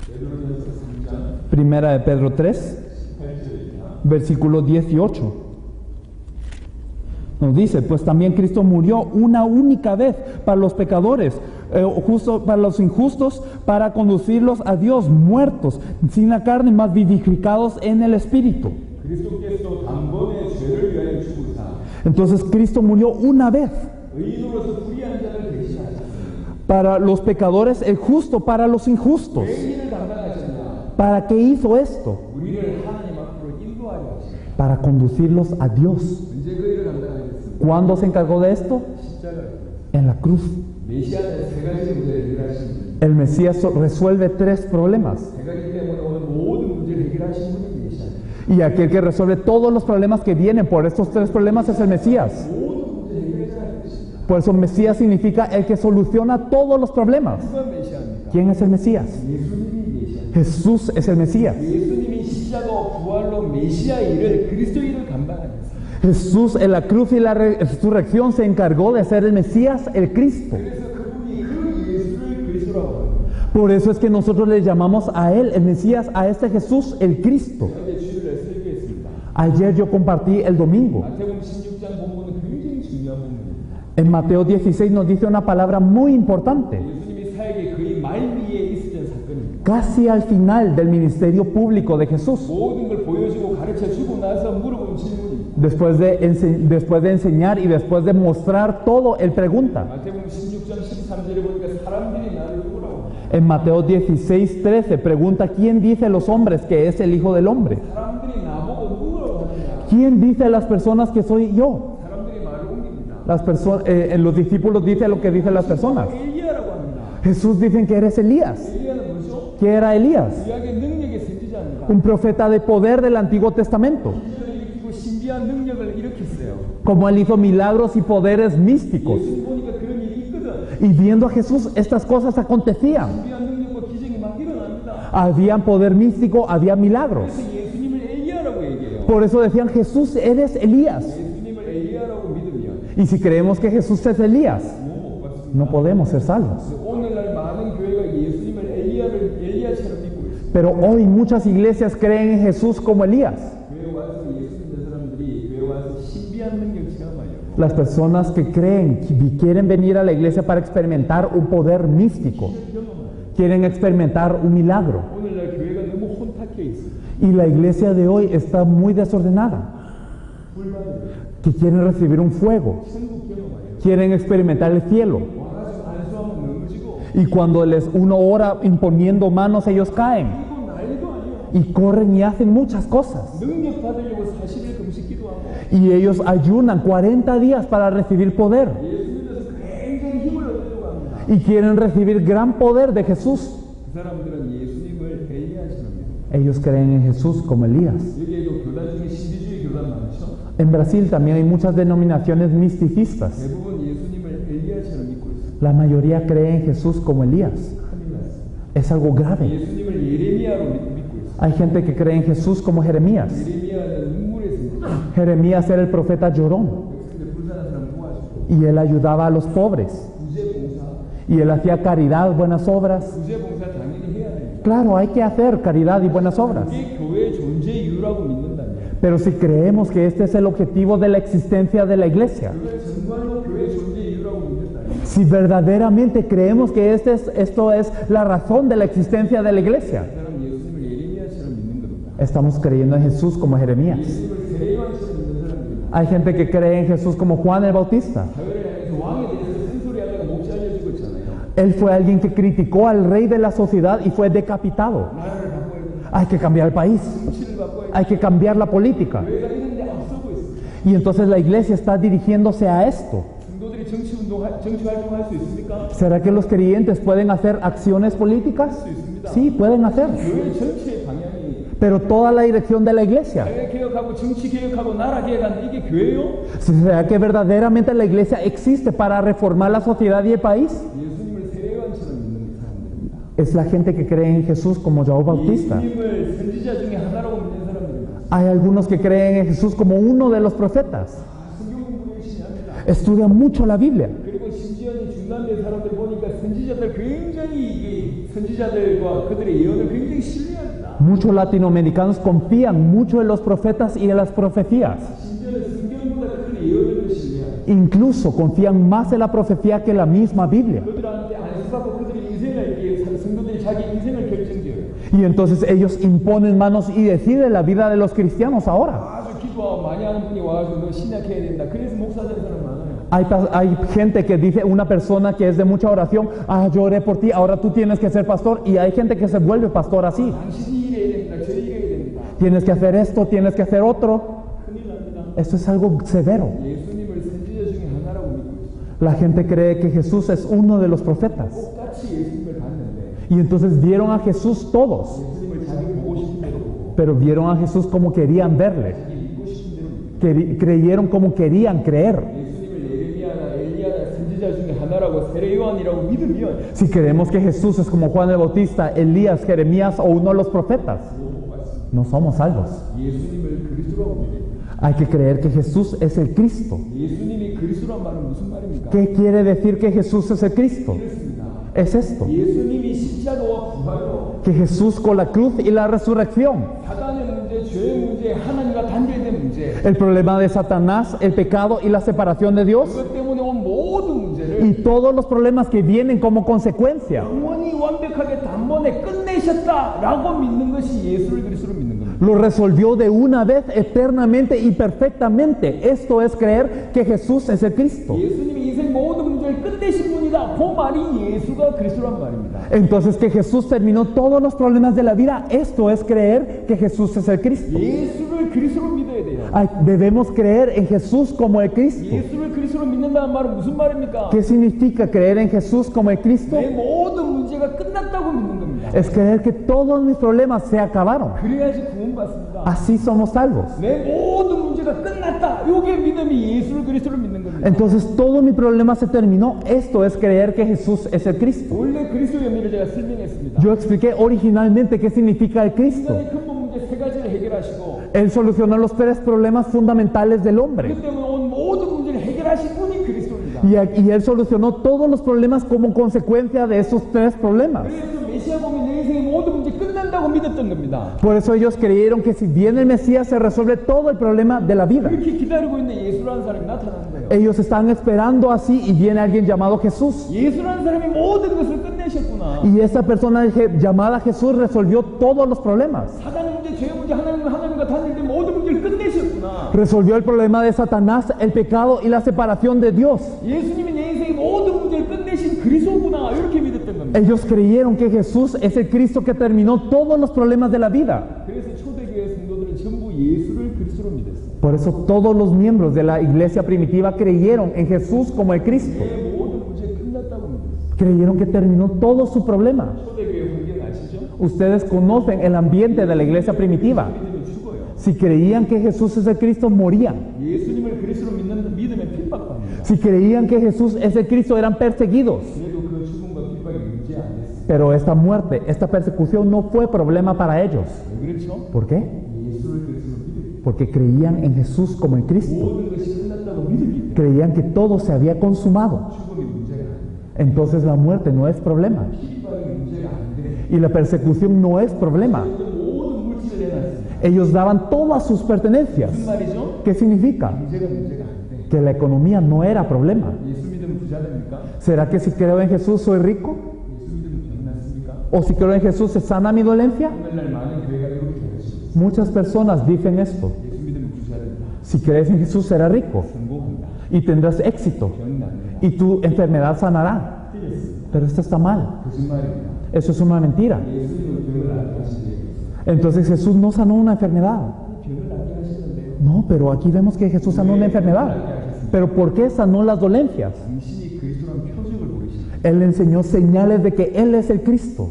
베드로전서 3장 Primera de Pedro 3, 8절입니다. versículo 18. Nos dice, pues también Cristo murió una única vez para los pecadores, para los injustos, para conducirlos a Dios, muertos, sin la carne, más vivificados en el Espíritu. 그리스도께서 단번에 죄를 위하여 죽으사 Entonces Cristo murió una vez 의인으로서 불의한 자를 대신하셨습니다. para los pecadores, el justo para los injustos. 왜 일을 감당하셨냐? ¿Para qué hizo esto? 우리를 하나님 앞으로 인도하려 하십니다. Para conducirlos a Dios. 언제 그 일을 감당하셨습니까? ¿Cuándo se encargó de esto? 십자가를. En la cruz. 메시아는 세 가지 문제를 해결하신 분. El Mesías resuelve tres problemas. 세 가지 때문에 오늘 모든 문제를 해결하신 분이 메시아입니다. Y aquel que resuelve todos los problemas que vienen por estos tres problemas es el Mesías. 모든 문제 해결자가 되십니다. Por eso Mesías significa el que soluciona todos los problemas. 누가 메시아입니까? ¿Quién es el Mesías? 예수님이 메시아입니다. Jesús es el Mesías. 예수님이 십자가와 부활로 메시아 일을 그리스도 일을 감당하셨습니다. Jesús en la cruz y la resurrección se encargó de ser el Mesías, el Cristo. 그래서 그분이 그 예수를 그리스도라고 합니다. Por eso es que nosotros le llamamos a Él, el Mesías, a este Jesús, el Cristo. 어제 주일에 설교했습니다. Ayer yo compartí el domingo. 마태복음 16장 본문은 굉장히 중요한 본문입니다. En Mateo 16 nos dice una palabra muy importante. 예수님이 사역의 거의 말미에 있었던 사건입니다. Casi al final del ministerio público de Jesús. 모든 걸 보여주고 가르쳐주고 나서 물어본 질문입니다. Después de enseñar y después de mostrar todo, Él pregunta. 마태복음 16장 13절에 보니까 사람들이 나를 누구라고 합니다. En Mateo 16:13 pregunta, ¿quién dice los hombres que es el Hijo del Hombre? 사람들이 나보고 누구라고 하느냐. ¿Quién dice a las personas que soy yo? 사람들이 말을 옮깁니다. Los discípulos dicen lo que dicen las personas. 엘리야라고 합니다. Jesús dicen que eres Elías. 엘리야는 뭐죠? ¿Qué era Elías? 구약의 능력의 선지자입니다. Un profeta de poder del Antiguo Testamento. 기적을 일으키고 신비한 능력을 일으켰어요. como Él hizo milagros y poderes místicos. 예수님 보니까 그런 일이 있거든. Y viendo a Jesús, estas cosas acontecían. 신비한 능력과 기적이 막 일어납니다. Había poder místico, había milagros. 그래서 예수님을 엘리야라고 얘기해요. Por eso decían, Jesús, eres Elías. 예수님을 엘리야라고 믿으면 Y si creemos que Jesús es Elías, 못 받습니다. no podemos ser salvos. 오늘날 많은 교회가 예수님을 엘리야처럼 믿고 있어요. Pero hoy muchas iglesias creen en Jesús como Elías. 교회 와서 예수 믿는 사람들이 교회 와서 신비한 능력 체험하려고. Las personas que creen, que quieren venir a la iglesia para experimentar un poder místico, quieren experimentar un milagro. 오늘날 교회가 너무 혼탁해 있어요. Y la iglesia de hoy está muy desordenada, que quieren recibir un fuego, 천국 경험하려고. quieren experimentar el cielo. 와가지고 안수하면 넘어지고 Y cuando uno ora imponiendo manos, ellos caen. 이거 난리도 아니에요. Y corren y hacen muchas cosas. 능력 받으려고 40일 금식 기도하고 Y ellos ayunan 40 días para recibir poder. 예수 믿어서 굉장히 힘을 얻으려고 합니다. Y quieren recibir gran poder de Jesús. 그 사람들은 예수님을 엘리야처럼 믿어요. Ellos creen en Jesús como Elías. 여기에도 교단 중에 신비주의 교단 많죠. En Brasil también hay muchas denominaciones misticistas. 대부분 예수님을 엘리야처럼 믿고 있어요. La mayoría cree en Jesús como Elías. 큰일 났어요. Es algo grave. 예수님을 예레미야로 믿고 있어요. Hay gente que cree en Jesús como Jeremías. 예레미야는 눈물의 습니다. Jeremías era el profeta llorón. 백성들 불쌍한 사람 도와주고 Y él ayudaba a los pobres. 구제봉사. Y él hacía caridad, buenas obras. 구제봉사 당연히 해야 돼요. Claro, hay que hacer caridad y buenas obras. 그게 교회의 존재 이유라고 믿는다면 Pero si creemos que este es el objetivo de la existencia de la iglesia, 그걸 정말로 교회의 존재 이유라고 믿는다면 si verdaderamente creemos que esto es la razón de la existencia de la iglesia, 그 사람 예수님을 예레미야처럼 믿는 겁니다. estamos creyendo en Jesús como Jeremías. 예수님을 세례요한처럼 믿는 사람들입니다. Hay gente que cree en Jesús como Juan el Bautista. 사회를 향해서 왕에 대해서 쓴소리하다가 목 잘려 죽었잖아요. Él fue alguien que criticó al rey de la sociedad y fue decapitado. 나라를 바꿔야 된다. Hay que cambiar el país. 정치를 바꿔야 된다. Hay que cambiar la política. 교회가 이런데 앞서고 있어요. Y entonces la iglesia está dirigiéndose a esto. 성도들이 정치 활동할 수 있습니까? ¿Será que los creyentes pueden hacer acciones políticas? Sí, pueden hacer. 교회 전체의 방향이 Pero toda la dirección de la iglesia. 사회 개혁하고 정치 개혁하고 나라 개혁하는 이게 교회요? ¿Será que verdaderamente la iglesia existe para reformar la sociedad y el país? 예수님을 세례요한처럼 믿는 사람들입니다. Es la gente que cree en Jesús como João Bautista. 예수님을 선지자 중에 하나라고 믿는 사람들입니다. Hay algunos que creen en Jesús como uno de los profetas. 성경 공부 열심히 합니다. Estudian mucho la Biblia. 그리고 심지어 이 중남미 사람들 보니까 선지자들 굉장히 이게 선지자들과 그들의 예언을 굉장히 신뢰합니다. Muchos latinoamericanos confían mucho en los profetas y en las profecías. 심지어는 성경보다 그들의 예언을 더 신뢰합니다. Incluso confían más en la profecía que la misma Biblia. 그들한테 안수받고 그들의 인생을 이게 성도들이 자기 인생을 결정지어요. Y entonces ellos imponen manos y deciden la vida de los cristianos ahora. 아주 기도하고 많이 하는 분이 와가지고 너 신약해야 된다. 그래서 목사 된 사람 많아요. Hay gente que dice, una persona que es de mucha oración, yo oré por ti, ahora tú tienes que ser pastor. Y hay gente que se vuelve pastor así. 당신이 이래야 됩니다. 저 이래야 됩니다. Tienes que hacer esto, tienes que hacer otro. 큰일 납니다. Esto es algo severo. 예수님을 선지자 중에 하나라고 믿고 있어요. La gente cree que Jesús es uno de los profetas. 똑같이 예수님을 봤는데 Y entonces vieron a Jesús todos, 예수님을 자기 보고 싶은 대로 보고 pero vieron a Jesús como querían verle. 자기 믿고 싶은 대로 믿고 Creyeron como querían creer. 예수님을 예레미야나 엘리야나 선지자 중에 하나라고 세례요한이라고 믿으면 Si creemos que Jesús es como Juan el Bautista, Elías, Jeremías o uno de los profetas, no somos salvos. 예수님을 그리스도라고 믿어요. Hay que creer que Jesús es el Cristo. 예수님이 그리스도란 말은 무슨 말입니까? ¿Qué quiere decir que Jesús es el Cristo? 그렇습니다. Es esto, 예수님이 십자가와 부활로 que Jesús con la cruz y la resurrección, 사단의 문제, 죄의 문제, 하나님과 단절된 문제 el problema de Satanás, el pecado y la separación de Dios, 그것 때문에 온 모든 문제를 y todos los problemas que vienen como consecuencia, 영원히 완벽하게 단번에 끝내셨다라고 믿는 것이 예수를 그리스도로 믿는 겁니다. lo resolvió de una vez eternamente y perfectamente. Esto es creer que Jesús es el Cristo. 예수님이 인생 모든 문제를 끝내신 분이다. 그 말이 예수가 그리스도란 말입니다. Entonces que Jesús terminó todos los problemas de la vida, esto es creer que Jesús es el Cristo. 예수를 그리스도로 믿어야 돼요. Debemos creer en Jesús como el Cristo. 예수를 그리스도로 믿는다는 말은 무슨 말입니까? ¿Qué significa creer en Jesús como el Cristo? 내 모든 문제가 끝났다고 믿는 겁니다. Es creer que todos mis problemas se acabaron. 그래야지 구원받습니다. Así somos salvos. 내 모든 문제가 끝났다. 이게 믿음이 예수를 그리스도를 믿는 겁니다. Entonces todo mi problema se terminó. Esto es creer que Jesús es el Cristo. 원래 그리스도의 의미를 제가 설명했습니다. Yo expliqué originalmente qué significa el Cristo. 인간의 근본 문제 세 가지를 해결하시고 Él solucionó los tres problemas fundamentales del hombre. 그 때문에 온 모든 문제를 해결하신 분이 그리스도입니다. Y Él solucionó todos los problemas como consecuencia de esos tres problemas. 그래서 메시아 보면 내 인생의 모든 문제 끝난다고 믿었던 겁니다. Por eso ellos creyeron que si viene el Mesías se resuelve todo el problema de la vida. 그렇게 기다리고 있는 예수라는 사람이 나타나는 거예요. Ellos están esperando así y viene alguien llamado Jesús. 예수라는 사람이 모든 것을 끝내셨구나. Y esa persona llamada Jesús resolvió todos los problemas. 사단의 문제, 죄의 문제, 하나님과 단절된 모든 문제를 끝내셨구나. Resolvió el problema de Satanás, el pecado y la separación de Dios. 예수님이 내 인생의 모든 문제를 끝내신 그리스도구나. 이렇게 믿었던 겁니다. Ellos creyeron que Jesús es el Cristo que terminó todos los problemas de la vida. 그래서 초대교회 성도들은 전부 예수를 그리스도로 믿었어요. Por eso todos los miembros de la iglesia primitiva creyeron en Jesús como el Cristo. 내 모든 문제 끝났다고 믿었어요. Creyeron que terminó todo su problema. 초대교회 환경 아시죠? Ustedes conocen el ambiente de la iglesia primitiva. 믿으면 죽어요. Si creían que Jesús es el Cristo, morían. 예수님을 그리스도로 믿으면 핍박합니다. Si creían que Jesús es el Cristo, eran perseguidos. 그래도 그 죽음과 핍박이 문제 안 됐어요. Pero esta muerte, esta persecución no fue problema para ellos. 왜 그렇죠? ¿Por qué? 예수를 그리스도로 믿으면 Porque creían en Jesús como el Cristo. 모든 것이 끝났다고 믿었기 때문에 Creían que todo se había consumado. 죽음이 문제가 아니에요. Entonces la muerte no es problema. 핍박이 문제가 안 돼요. Y la persecución no es problema. 모든 물질을 내놨습니다. Ellos daban todas sus pertenencias. 무슨 말이죠? ¿Qué significa? 문제가 안 돼. Que la economía no era problema. 예수 믿으면 부자 됩니까? ¿Será que si creo en Jesús soy rico? 예수 믿으면 병 낫습니까? ¿O si creo en Jesús se sana mi dolencia? 오늘날 많은 교회가 이렇게 가르치죠. Muchas personas dicen esto. 예수 믿으면 부자 된다. Si crees en Jesús serás rico 성공한다. y tendrás éxito 병 낫는다. y tu enfermedad sanará. 틀렸습니다. Pero esto está mal. 거짓말입니다. Eso es una mentira. 예수님은 병을 낫게 하시는데 Entonces Jesús no sanó una enfermedad. 병을 낫게 하시는데요. No, pero aquí vemos que Jesús sanó una enfermedad. Pero ¿por qué sanó las dolencias? 당신이 그리스도라는 표적을 보이십니다. Él enseñó señales de que Él es el Cristo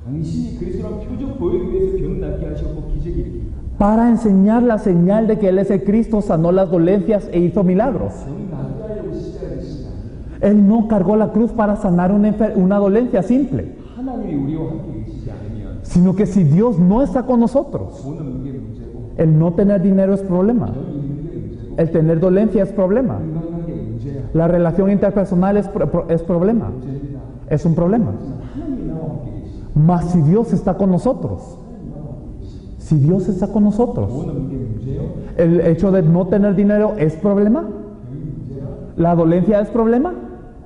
당신이 그리스도라는 표적 보이기 위해서 병 낫게 하셨고 기적이 일으킵니다. para enseñar la señal de que Él es el Cristo, sanó las dolencias e hizo milagros. 병 낫게 하려고 십자가를 지신 게 아니에요. Él no cargó la cruz para sanar una dolencia simple, 하나님이 우리와 함께 계시지 않으면 sino que si Dios no está con nosotros, 돈은 문제 문제고 el no tener dinero es problema, 병이 있는 게 문제고 el tener dolencia es problema, 건강한 게 문제야. la relación interpersonal es problema, 문제입니다. es un problema. 하나님이 나와 함께 계시죠. Mas si Dios está con nosotros, si Dios está con nosotros, 돈은 문제 문제요. el hecho de no tener dinero es problema, 병이 문제야. la dolencia es problema,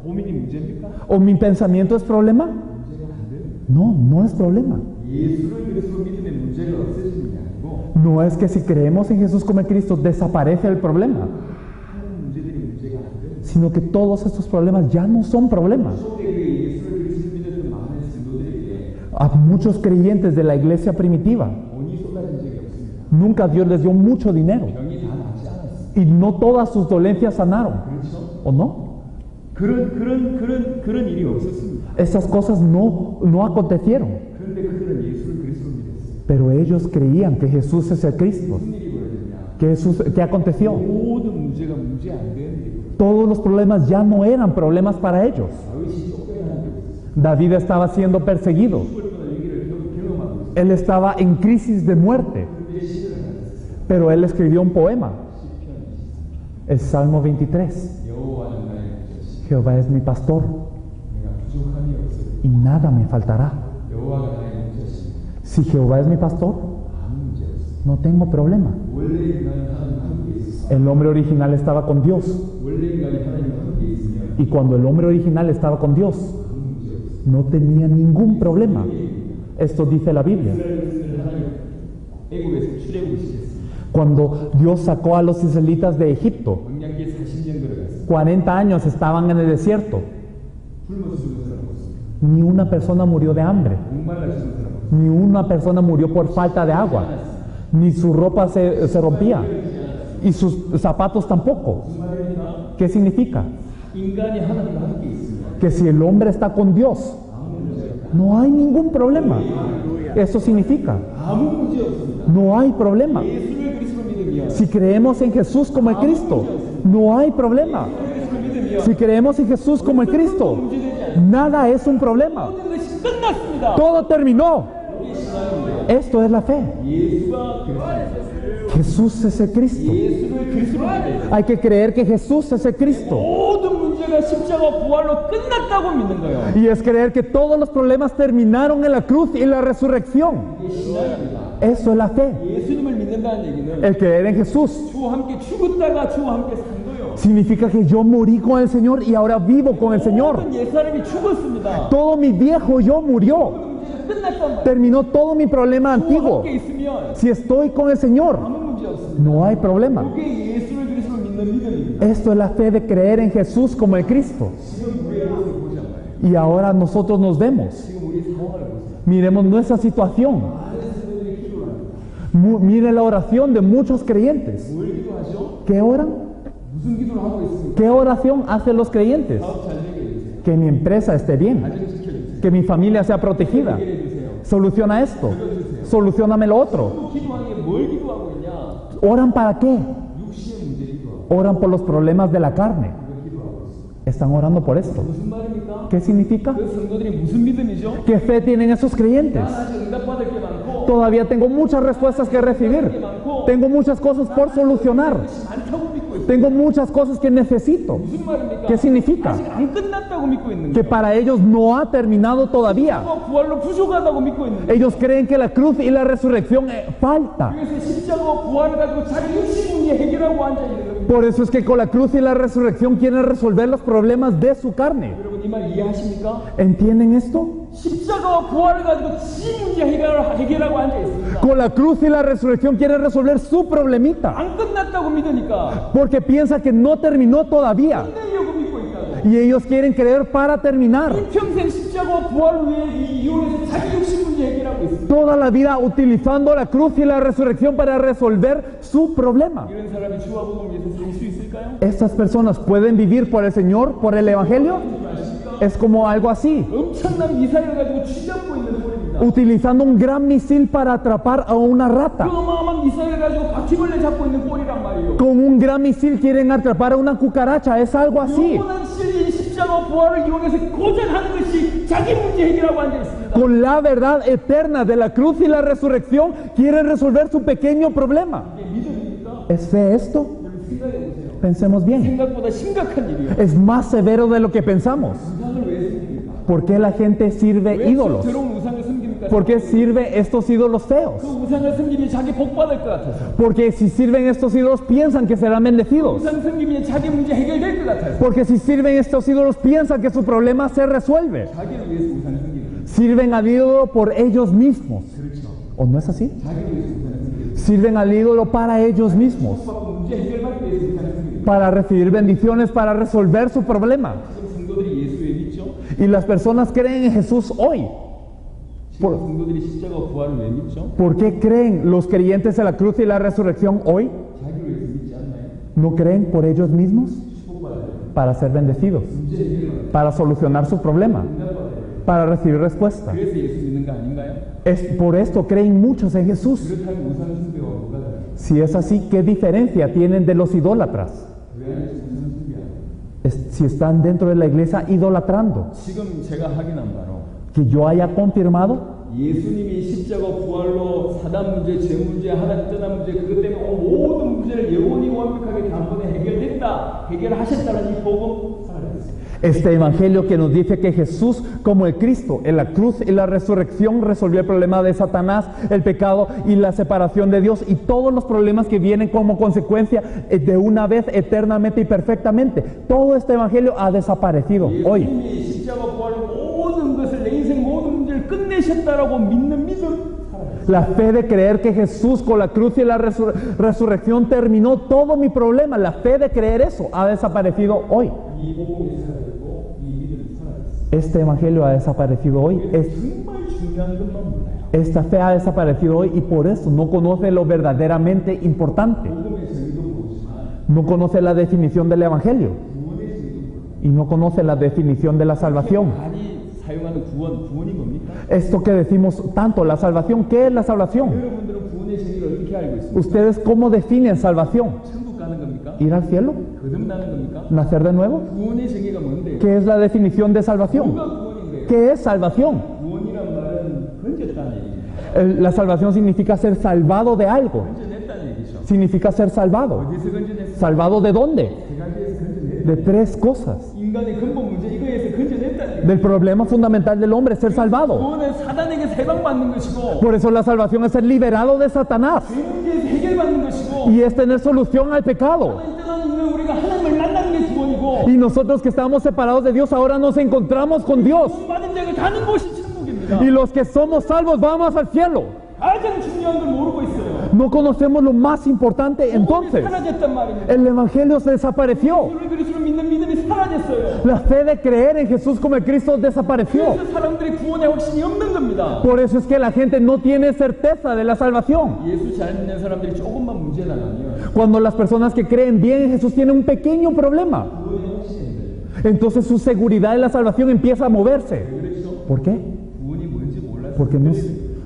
고민이 문제입니까? o mi pensamiento es problema. 문제가 안 돼요. No, no es problema. 예수를 그리스도로 믿으면 문제가 없어지는 게 아니고 No es que si creemos en Jesús como el Cristo desaparece el problema, 하는 문제들이 문제가 안 돼요. sino que todos estos problemas ya no son problemas. 초대교회 예수를 그리스도로 믿었던 많은 성도들에게 A muchos creyentes de la iglesia primitiva, 돈이 쏟아진 적이 없습니다. nunca Dios les dio mucho dinero 병이 다 낫지 않았습니다. y no todas sus dolencias sanaron, 그렇죠? ¿o no? 그런 일이 없었습니다. Estas cosas no acontecieron, 그런데 그들은 예수를 그리스도로 믿었어요. pero ellos creían que Jesús es el Cristo. 무슨 일이 벌어졌냐? ¿Qué aconteció? 모든 문제가 문제 안 되는 일이 벌어졌어요. Todos los problemas ya no eran problemas para ellos. 다윗이 쫓겨나는 게 없었어요. David estaba siendo perseguido, 죽을 뻔한 위기를 경험하고 있어요. él estaba en crisis de muerte, 그런데 시를 가졌어요. pero él escribió un poema, 시편 24. el Salmo 23. 여호와는 나의 목자시니 Jehová es mi pastor 내가 부족함이 없으리. y nada me faltará. 여호와가 나의 목자시니 Si Jehová es mi pastor, 아무 문제 없어. no tengo problema. 원래 인간이 하나님 함께 있었어. El hombre original estaba con Dios, 원래 인간이 하나님 함께 있으면 y cuando el hombre original estaba con Dios, 아무 문제 없어. no tenía ningún problema. Esto dice la Biblia. 이스라엘 하나님 애굽에서 출애굽시켰습니다. Cuando Dios sacó a los israelitas de Egipto, 광야기에 40년 들어갔어요. 40 años estaban en el desierto. 굶어서 죽은 사람 없어요. Ni una persona murió de hambre, 목말라 죽은 사람 없어요. ni una persona murió por falta de agua, ni su ropa se rompía, y sus zapatos tampoco. 무슨 말입니까? ¿Qué significa? 인간이 하나님과 함께 있으면 Que si el hombre está con Dios, 아무 문제가 없다. No hay ningún problema. Eso significa, 아무 문제 없습니다. no hay problema. 예수를 그리스도로 믿으면 Si creemos en Jesús como el Cristo, no hay problema. 그리스도로 믿으면 Si creemos en Jesús como el Cristo, nada es un problema. 모든 것이 끝났습니다. Todo terminó. Esto es la fe. 예수가 그리스도입니다. Jesús es el Cristo. 예수를 그리스도로 믿어요. Hay que creer que Jesús es el Cristo. 모든 문제가 십자가 부활로 끝났다고 믿는 거예요. Y es creer que todos los problemas terminaron en la cruz y la resurrección. 이게 신앙입니다. Eso es la fe. 예수님을 믿는다는 얘기는 El creer en Jesús 주와 함께 죽었다가 주와 함께 산 거예요. significa que yo morí con el Señor y ahora vivo con el Señor. 모든 옛사람이 죽었습니다. Todo mi viejo yo murió. 문제가 끝났단 말이에요. Terminó todo mi problema 주와 antiguo. 함께 있으면 Si estoy con el Señor, 아무 문제 없습니다. no hay problema. 그게 예수를 그리스도로 믿는 믿음입니다. Esto es la fe de creer en Jesús como el Cristo. 지금 우리의 모습을 보자마요. Y ahora nosotros nos vemos. 지금 우리의 상황을 보세요. Miremos nuestra situación. 많은 사람들이 기도를 합니다. Mire la oración de muchos creyentes. 뭘 기도하죠? ¿Qué oran? 무슨 기도를 하고 있습니까? ¿Qué oración hacen los creyentes? 사업 잘 되게 해주세요. Que mi empresa esté bien. 가정 지켜주세요. Que mi familia sea protegida. 해결해주세요. Soluciona esto. Solucioname lo otro. 또 기도하는 게 뭘 기도하고 있냐? ¿Oran para qué? 육신의 문제 기도하고 Oran por los problemas de la carne. 그걸 기도하고 있어요. Están orando por esto. 무슨 말입니까? ¿Qué significa? 그 성도들이 무슨 믿음이죠? ¿Qué fe tienen esos creyentes? 난 아직 응답받을 게 많고 Todavía tengo muchas respuestas que recibir. Tengo muchas cosas por solucionar. 많다고 믿고 있어요. Tengo muchas cosas que necesito. 무슨 말입니까? ¿Qué significa? 아직 안 끝났다고 믿고 있는 Que 거예요. para ellos no ha terminado todavía. 부활로 부족하다고 믿고 있는 거예요. Ellos creen que la cruz y la resurrección falta. 그래서 십자가와 부활을 가지고 자기 육신 문제 해결하고 앉아 있는 겁니다. Por eso es que con la cruz y la resurrección quieren resolver los problemas de su carne. 여러분 이 말 이해하십니까? ¿Entienden esto? 십자가와 부활을 가지고 지 문제 해결하고 앉아 있습니다. Con la cruz y la resurrección quieren resolver su problemita. 안 끝났다고 믿으니까 Porque piensa que no terminó todavía. 끝내려고 믿고 있다고. Y ellos quieren creer para terminar. 평생 십자가와 부활을 위해 이용해서 자기 육신 문제 해결하고 있습니다. Toda la vida utilizando la cruz y la resurrección para resolver su problema. 이런 사람이 주와 복음을 위해서 살 수 있을까요? ¿Estas personas pueden vivir por el Señor, por el Evangelio? Es como algo así. 엄청난 미사일을 가지고 쥐잡고 있는 꼴입니다. Utilizando un gran misil para atrapar a una rata. 그 어마어마한 미사일을 가지고 바퀴벌레 잡고 있는 꼴이란 말이에요. Con un gran misil quieren atrapar a una cucaracha. Es algo así. 영원한 진리인 십자가 부활을 이용해서 고전하는 것이 자기 문제 해결하고 앉아 있습니다. Con la verdad eterna de la cruz y la resurrección quieren resolver su pequeño problema. 이게 믿음입니까? ¿Es fe esto? 여러분 생각해 보세요. Pensemos bien. 생각보다 심각한 일이에요. Es más severo de lo que pensamos. 우상을 왜 섬깁니까? ¿Por qué la gente sirve 왜 ídolos? 더러운 우상을 섬깁니까? ¿Por qué sirve estos ídolos feos? 그 우상을 섬기면 자기 복 받을 것 같아서. Porque si sirven estos ídolos piensan que serán bendecidos. 우상 섬기면 자기 문제 해결될 것 같아서. Porque si sirven estos ídolos piensan que su problema se resuelve. 자기를 위해서 우상을 섬기는 거예요. Sirven al ídolo por ellos mismos. 그렇죠. ¿O no es así? 자기를 위해서 우상을 섬기는 Sirven al ídolo para ellos mismos. 거예요. 문제 해결받기 위해서 우상을 섬기는 거예요. Para recibir bendiciones, para resolver su problema. 지금 성도들이 예수에 믿죠? Y las personas creen en Jesús hoy. 지금 성도들이 십자가 부활을 왜 믿죠? ¿Por qué creen los creyentes en la cruz y la resurrección hoy? 자기를 위해서 믿지 않나요? ¿No creen por ellos mismos? 축복받아요. Para ser bendecidos, 문제 해결받아요. para solucionar su problema, 응답받아요. para recibir respuesta. 그래서 예수 믿는 거 아닌가요? Es por esto creen muchos en Jesús. 그렇다면 우상 숭배와 뭐가 다르요? Si es así, ¿qué diferencia tienen de los idólatras? 왜 안에서 우상 숭배하요? Si están dentro de la iglesia idolatrando. 지금 제가 확인한 바로 Que yo haya confirmado 예수님이 십자가 부활로 사단 문제, 죄 문제, 하나님 떠난 문제 그것 때문에 모든 문제를 영원히 완벽하게 단번에 해결됐다, 해결하셨다는 이 복음 살아있어요. este evangelio que nos dice que Jesús, como el Cristo, en la cruz y la resurrección, resolvió el problema de Satanás, el pecado y la separación de Dios y todos los problemas que vienen como consecuencia de una vez eternamente y perfectamente. Todo este evangelio ha desaparecido hoy. 예수님이 십자가 부활로 모든 것을 내 인생 모든 문제를 끝내셨다라고 믿는 믿음 살아있어요. La fe de creer que Jesús con la cruz y la resurrección terminó todo mi problema. La fe de creer eso ha desaparecido hoy. 이 복음이 살아있고 이 믿음이 살아있어요. Este evangelio ha desaparecido hoy. 정말 중요한 것만 몰라요. Esta fe ha desaparecido hoy y por eso no conoce lo verdaderamente importante. 복음의 정의도 모르지만 No conoce la definición del evangelio 구원의 정의도 몰라요. y no conoce la definición de la salvación. 많이 사용하는 생각하는 구원이 뭡니까? Esto que decimos tanto, la salvación, ¿qué es la salvación? 여러분들은 구원의 세계를 어떻게 알고 있습니까? ¿Ustedes cómo definen salvación? 천국 가는 겁니까? ¿Ir al cielo? 거듭나는 겁니까? ¿Nacer de nuevo? 구원의 세계가 뭔데? ¿Qué es la definición de salvación? 뭐가 구원인데? ¿Qué es salvación? 구원이란 말은 건졌다는 얘기입니다. La salvación significa ser salvado de algo. 건져냈다는 얘기죠. Significa ser salvado. 어디서 건져냈어? ¿Salvado de dónde? 세 가지에서 건져냈다. De tres cosas. 인간의 근본 문제 이거에서 건져냈다는 얘기죠. Del problema fundamental del hombre, ser salvado. 구원은 사단에게 해방받는 것이고 Por eso la salvación es ser liberado de Satanás. 그 문제에서 해결받는 것이고 Y es tener solución al pecado. 떠나는 있는 우리가 하나님을 만나는 게 구원이고 Y nosotros que estamos separados de Dios ahora nos encontramos con Dios. 구원받은 자가 가는 곳이 천국입니다. Y los que somos salvos vamos al cielo. 가장 중요한 걸 모르고 있어요. No conocemos lo más importante 복음이 entonces. 사라졌단 말입니다. El evangelio se desapareció. 예수를 그리스도로 믿는 믿음이 사라졌어요. La fe de creer en Jesús como el Cristo desapareció. 그래서 사람들이 구원의 확신이 없는 겁니다. Por eso es que la gente no tiene certeza de la salvación. 예수 잘 믿는 사람들이 조금만 문제가 나면 Cuando las personas que creen bien en Jesús tienen un pequeño problema, 구원의 확신이 돼요. entonces su seguridad de la salvación empieza a moverse. 그렇죠? ¿Por qué? 구원이 뭔지 몰라서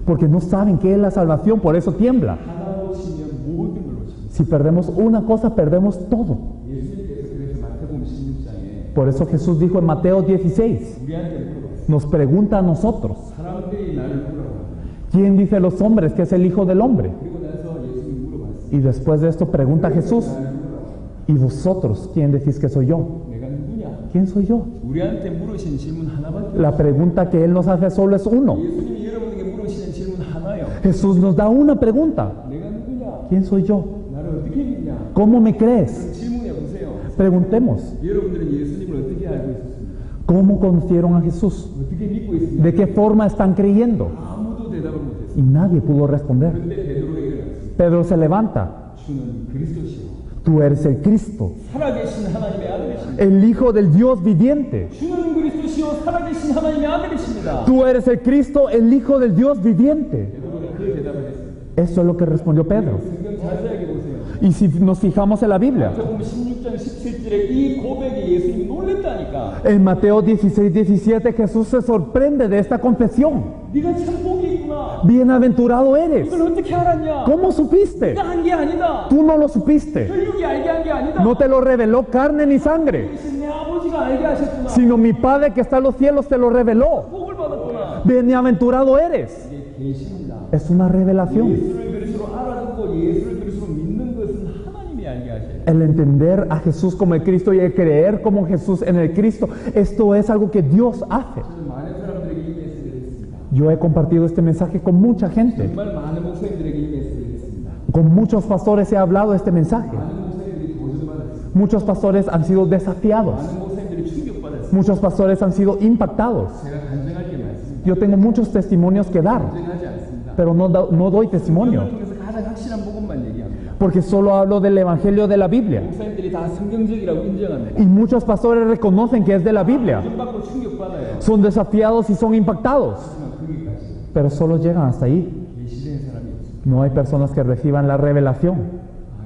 Porque no saben qué es la salvación, por eso tiembla. 하나 놓치면 모든 걸 놓칩니다. Si perdemos una cosa, perdemos todo. 예수님께서 그래서 마태복음 16장에 Por eso Jesús dijo en Mateo 16, 우리한테 물어봤어요. nos pregunta a nosotros, 사람들이 나를 물어봐요. ¿quién dice los hombres que es el Hijo del Hombre? 그리고 나서 예수님이 물어봤어요. Y después de esto pregunta a Jesús, 나를 물어봐요. ¿y vosotros quién decís que soy yo? 내가 누구냐? ¿Quién soy yo? 우리한테 물으신 질문 하나밖에 없어요. La pregunta que Él nos hace solo es uno. 예수님이 여러분에게 물으시는 질문 하나요. Jesús nos da una pregunta, 내가 누구냐? ¿quién soy yo? 나를 어떻게 믿냐? ¿Cómo me crees? 질문해 보세요. Preguntemos, 여러분들은 예수님을 어떻게 알고 있었습니까? ¿cómo conocieron a Jesús? 어떻게 믿고 있습니까? ¿De qué forma están creyendo? 아무도 대답을 못했어요. Y nadie pudo responder. 그런데 베드로가 일어났어요. Pedro se levanta, 주는 그리스도시요. tú eres el Cristo, 살아계신 하나님의 아들이십니다. el Hijo del Dios viviente. 주는 그리스도시요 살아계신 하나님의 아들이십니다. Tú eres el Cristo, el Hijo del Dios viviente. 베드로가 그 대답을 했어요. Eso es lo que respondió Pedro. 성경 자세하게 보세요. Y si nos fijamos en la Biblia, 마태복음 16장 17절에 이 고백에 예수님이 놀랬다니까. en Mateo 16, 17, Jesús se sorprende de esta confesión. 네가 참 복이 있구나. Bienaventurado eres. 이걸 어떻게 알았냐? ¿Cómo supiste? 네가 한 게 아니다. Tú no lo supiste. 혈육이 알게 한 게 아니다. No te lo reveló carne ni sangre, 대신 내 아버지가 알게 하셨구나. sino mi Padre que está en los cielos te lo reveló. 복을 받았구나. Bienaventurado eres. 이게 계시입니다. Es una revelación. 예수를 그리스도로 알아듣고 예수를 그리스도로 믿는 것은 하나님이 알게 하셔요. El entender a Jesús como el Cristo y el creer como Jesús en el Cristo, esto es algo que Dios hace. 저는 많은 사람들에게 이 메시지를 했습니다. Yo he compartido este mensaje con mucha gente. 정말 많은 목사님들에게 이 메시지를 했습니다. Con muchos pastores he hablado de este mensaje. 많은 목사님들이 도전받았어요. Muchos pastores han sido desafiados. 많은 목사님들이 충격받았어요. Muchos pastores han sido impactados. 제가 간증할 게 많습니다. Yo tengo muchos testimonios que dar, 간증하지 않습니다. pero no doy testimonio, 성경을 통해서 가장 확실한 복음만 얘기합니다. porque solo hablo del Evangelio de la Biblia. 목사님들이 다 성경적이라고 인정합니다. Y muchos pastores reconocen que es de la Biblia. 도전받고 충격받아요. Son desafiados y son impactados, 하지만 거기까지 pero solo llegan hasta ahí. 계시된 사람이 없습니다. No hay personas que reciban la revelación.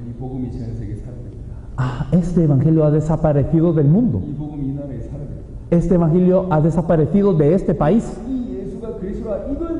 이 복음이 전 세계에 사라졌다. Ah, este Evangelio ha desaparecido del mundo. 이 복음이 이 나라에 사라졌다. Este Evangelio ha desaparecido de este país. 이 예수가 그리스도라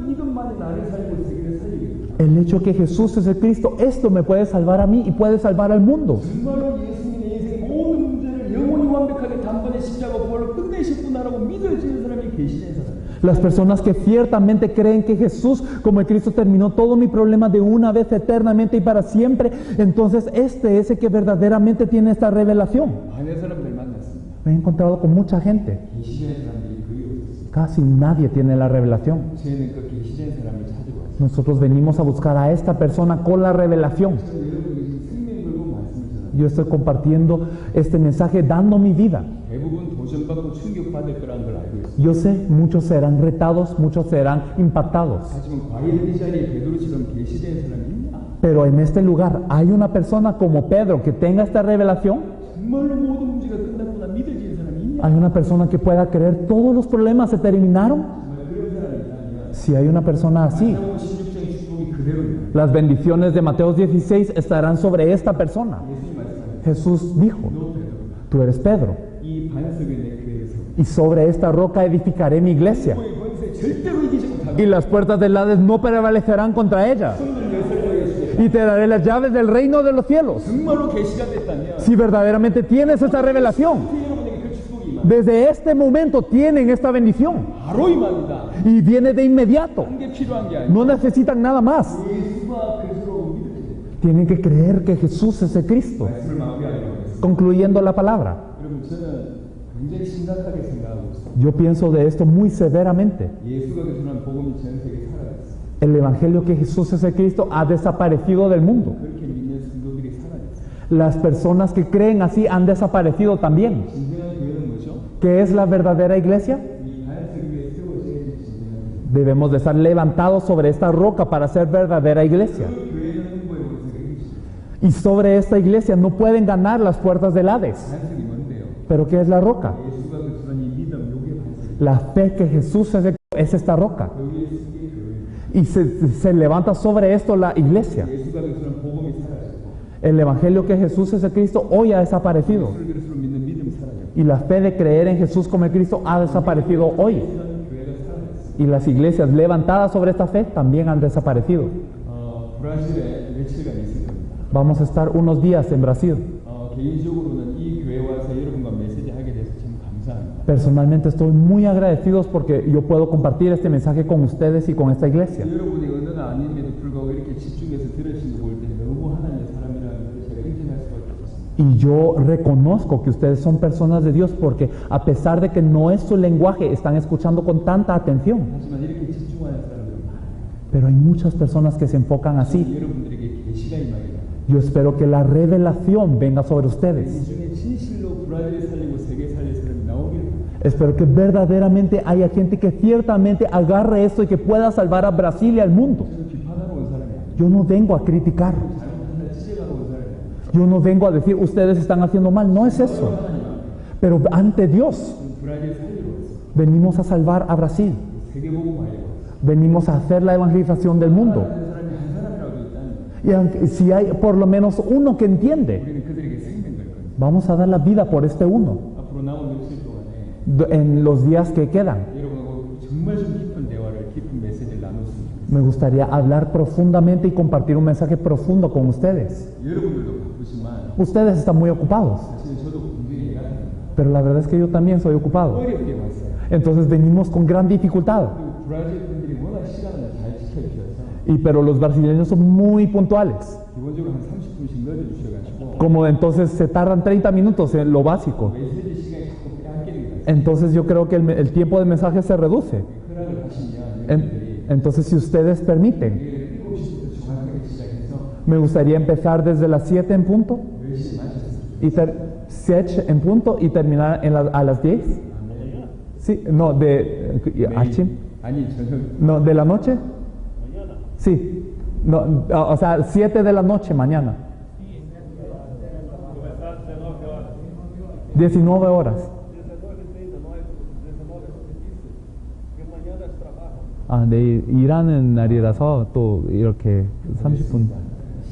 이것만이 나를 살고 세계를 살리겠다. El hecho que Jesús es el Cristo, esto me puede salvar a mí y puede salvar al mundo. 정말로 예수님이 내 인생 모든 문제를 영원히 완벽하게 단번에 십자가 부활로 끝내셨구나라고 믿어지는 사람이 계시는 사람. Las personas que ciertamente creen que Jesús, como el Cristo, terminó todo mi problema de una vez eternamente y para siempre, entonces este es el que verdaderamente tiene esta revelación. 많은 사람들 만났습니다. Me he encontrado con mucha gente. 계시된 사람들이 거의 없었어요. Casi nadie tiene la revelación. 저희는 그 계시된 사람을 찾으러 왔어요. Nosotros venimos a buscar a esta persona con la revelación. 저는 여러분에게 지금 생명 걸고 말씀을 전합니다. Yo estoy compartiendo este mensaje dando mi vida. 대부분 도전받고 충격받을 거라는 걸 알고 있어요. Yo sé, muchos serán retados, muchos serán impactados. 하지만 과연 이 자리에 베드로처럼 계시된 사람이 있냐? Pero en este lugar hay una persona como Pedro que tenga esta revelación. 정말로 모든 문제가 끝났구나 믿어지는 사람이 있냐? Hay una persona que pueda creer todos los problemas se terminaron. 정말 그런 사람이 있다면 Si hay una persona así, 마태복음 16장 축복이 그대로입니다. las bendiciones de Mateo 16 estarán sobre esta persona. 예수님 말씀하셨어요. Jesús dijo, 너 베드로, tú eres Pedro, 이 반석에 내 교회에서 y sobre esta roca edificaré mi iglesia, 너의 절대로 이기지 못하고 y las puertas del Hades no prevalecerán contra ella. 성전 열쇠를 주시고 Y te daré las llaves del reino de los cielos. 정말로 계시가 됐다면 Si verdaderamente tienes esa revelación, 여러분에게 그 축복이 임하 desde este momento tienen esta bendición. 바로 임합니다. Y viene de inmediato. 한 게 필요한 게 아니라 No necesitan nada más. 예수가 그리스도로 믿으면 돼요. Tienen que creer que Jesús es el Cristo. 말씀을 마무리하려고 했습니다. Concluyendo la palabra, 여러분 저는 굉장히 심각하게 생각하고 있습니다. yo pienso de esto muy severamente. 예수가 그리스도라는 복음이 전 세계에 사라졌어요. El evangelio que Jesús es el Cristo ha desaparecido del mundo. 그렇게 믿는 성도들이 사라졌어요. Las personas que creen así han desaparecido también. 진정한 교회는 뭐죠? ¿Qué es la verdadera iglesia? 이 반석 위에 세워져야 될 진정한 교회. Debemos de estar levantados sobre esta roca para ser verdadera iglesia. 그 교회는 행복에 오르서 이깁니다. Y sobre esta iglesia no pueden ganar las puertas del Hades. 반석이 뭔데요? ¿Pero qué es la roca? 예수가 그리스도라는 이 믿음, 요게 반석이에요. La fe que Jesús es esta roca. 여기에 쓰게 교회. Y se levanta sobre esto la iglesia. 예수가 그리스도라는 복음이 사라졌고 El evangelio que Jesús es el Cristo hoy ha desaparecido. 예수를 그리스도로 믿는 믿음이 사라졌고 Y la fe de creer en Jesús como el Cristo ha desaparecido hoy. 이런 교회가 사라졌어요. Y las iglesias levantadas sobre esta fe también han desaparecido. 브라질에 며칠간 있을 겁니다. Vamos a estar unos días en Brasil. 개인적으로는 이 교회 와서 여러분과 메시지 하게 돼서 참 감사합니다. Personalmente estoy muy agradecido porque yo puedo compartir este mensaje con ustedes y con esta iglesia. 여러분이 언어가 아님에도 불구하고 이렇게 집중해서 들으신 거 볼 때 너무 하나님의 사람이라는 걸 제가 인정할 수밖에 없습니다. Y yo reconozco que ustedes son personas de Dios porque a pesar de que no es su lenguaje, están escuchando con tanta atención. 하지만 이렇게 집중하는 사람들은 많아요. Pero hay muchas personas que se enfocan así. 여러분들에게 계시가 임하기를 Yo espero que la revelación venga sobre 이 ustedes. 중에 진실로 브라질에 살리고 세계에 살릴 사람이 나오기를 바랍니다. Espero que verdaderamente haya gente que ciertamente agarre esto y que pueda salvar a Brasil y al mundo. 저는 비판하러 온 사람이 아니에요. Yo no vengo a criticar. 잘못한다 지적하러 온 사람이 아니에요. Yo no vengo a decir ustedes están haciendo mal. No es eso. Pero ante Dios 저는 브라질 살리러 왔어요. venimos a salvar a Brasil. 세계 보고 많이 왔어요. Venimos a hacer la evangelización del mundo. 하는 사람이 한 사람이라도 있다면 Y si hay por lo menos uno que entiende, 우리는 그들에게 생명 걸 겁니다. vamos a dar la vida por este uno 앞으로 남은 며칠 동안에 en los días que quedan. 여러분하고 정말 좀 깊은 대화를, 깊은 메시지를 나눴으면 좋겠습니다. Me gustaría hablar profundamente y compartir un mensaje profundo con ustedes. 여러분들도 바쁘지만 Ustedes están muy ocupados, 사실 저도 굉장히 애같습니다. pero la verdad es que yo también soy ocupado. 어렵게 왔어요. Entonces venimos con gran dificultad. 그리고 브라질 분들이 워낙 시간을 잘 지켜주셔서 Pero los brasileños son muy puntuales. 기본적으로 한 30분씩 넣어주셔가지고 Como entonces se tardan 30 minutos en lo básico. 메시지 시간이 자꾸 빼앗기는 거예요. Entonces yo creo que el tiempo de mensaje se reduce. 허락을 하시면 여러분들이 Entonces si ustedes permiten, 7시부터 정확하게 시작해서 me gustaría empezar desde las 7 en punto 10시에 마쳤습니다. y 7 en punto y terminar a las 10. Sí, no, ¿achim? 아니 저는 No, de la noche. Sí, no, o sea, 7 de la noche mañana. 19 horas. 아, 내일 일하는 날이라서 또 이렇게 30분.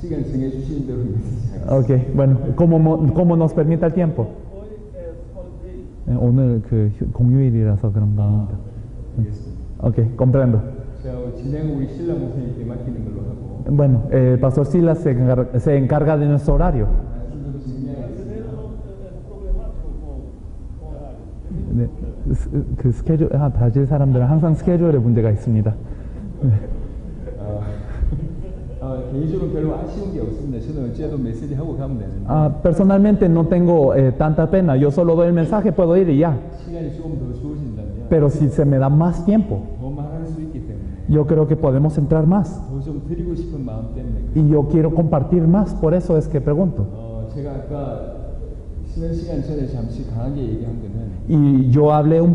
시간 정해주신 대로 메시지 하겠습니다. Ok, bueno, como nos permita el tiempo. 오늘 그 공휴일이라서 그런가 합니다. 알겠습니다. Ok, comprendo. 자, 진행 우리 신라 목사님께 맡기는 걸로 하고 Bueno, el pastor Silas se encarga de nuestro horario. 말씀 좀 정리하겠습니다. 네, 그 스케줄, 브라질 사람들은 항상 스케줄에 문제가 있습니다. 네. 개인적으로 별로 아쉬운 게 없습니다. 저는 어찌해도 메시지 하고 가면 되는데 Personalmente no tengo tanta pena, yo solo doy el mensaje, puedo ir y ya. 시간이 조금 더 주어진다면 Pero si se me da más tiempo, 더 말할 수 있기 때문에 yo creo que podemos entrar más. 더 좀 드리고 싶은 마음 때문에 Y yo quiero compartir más, por eso es que pregunto. 제가 아까 쉬는 시간 전에 잠시 강하게 얘기한 거는 Y yo hablé un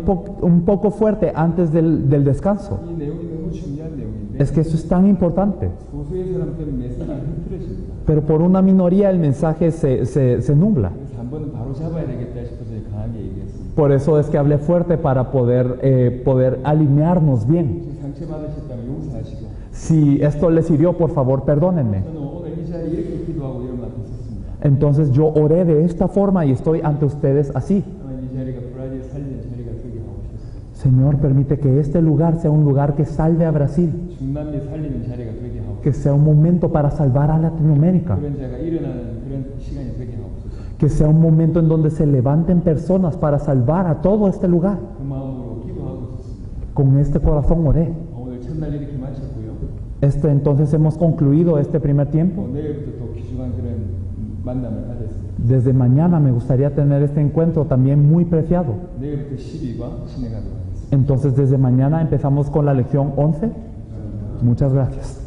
poco fuerte antes del descanso. 이 내용이 너무 중요한 내용인데 Es que eso es tan importante. 소수의 사람 때문에 메시지가 흐트러집니다. Pero por una minoría el mensaje se nubla. 그래서 한 번은 바로 잡아야 되겠다 싶어서 강하게 얘기했습니다. Por eso es que hablé fuerte para poder alinearnos bien. 혹시 상처받으셨다면 용서하시고 Si esto les hirió, por favor, perdónenme. 저는 오늘 이 자리에 이렇게 기도하고 여러분 앞에 섰습니다. Entonces yo oré de esta forma y estoy ante ustedes así. 아마 이 자리가 브라질 살리는 자리가 되게 하고 싶습니다. Señor, permite que este lugar sea un lugar que salve a Brasil, 중남미 살리는 자리가 되게 하옵소서. que sea un momento para salvar a Latinoamérica, 그런 자가 일어나는 그런 시간이 되게 하옵소서. que sea un momento en donde se levanten personas para salvar a todo este lugar. 그 마음으로 기도하고 있습니다. Con este corazón oré. 오늘 첫날 이렇게 마쳤고요. Entonces hemos concluido este primer tiempo. 내일부터 또 귀중한 그런 만남을 가졌습니다. Desde mañana me gustaría tener este encuentro también muy preciado. 내일부터 12과 진행하도록 하겠습니다. Entonces desde mañana empezamos con la lección 11. Muchas gracias.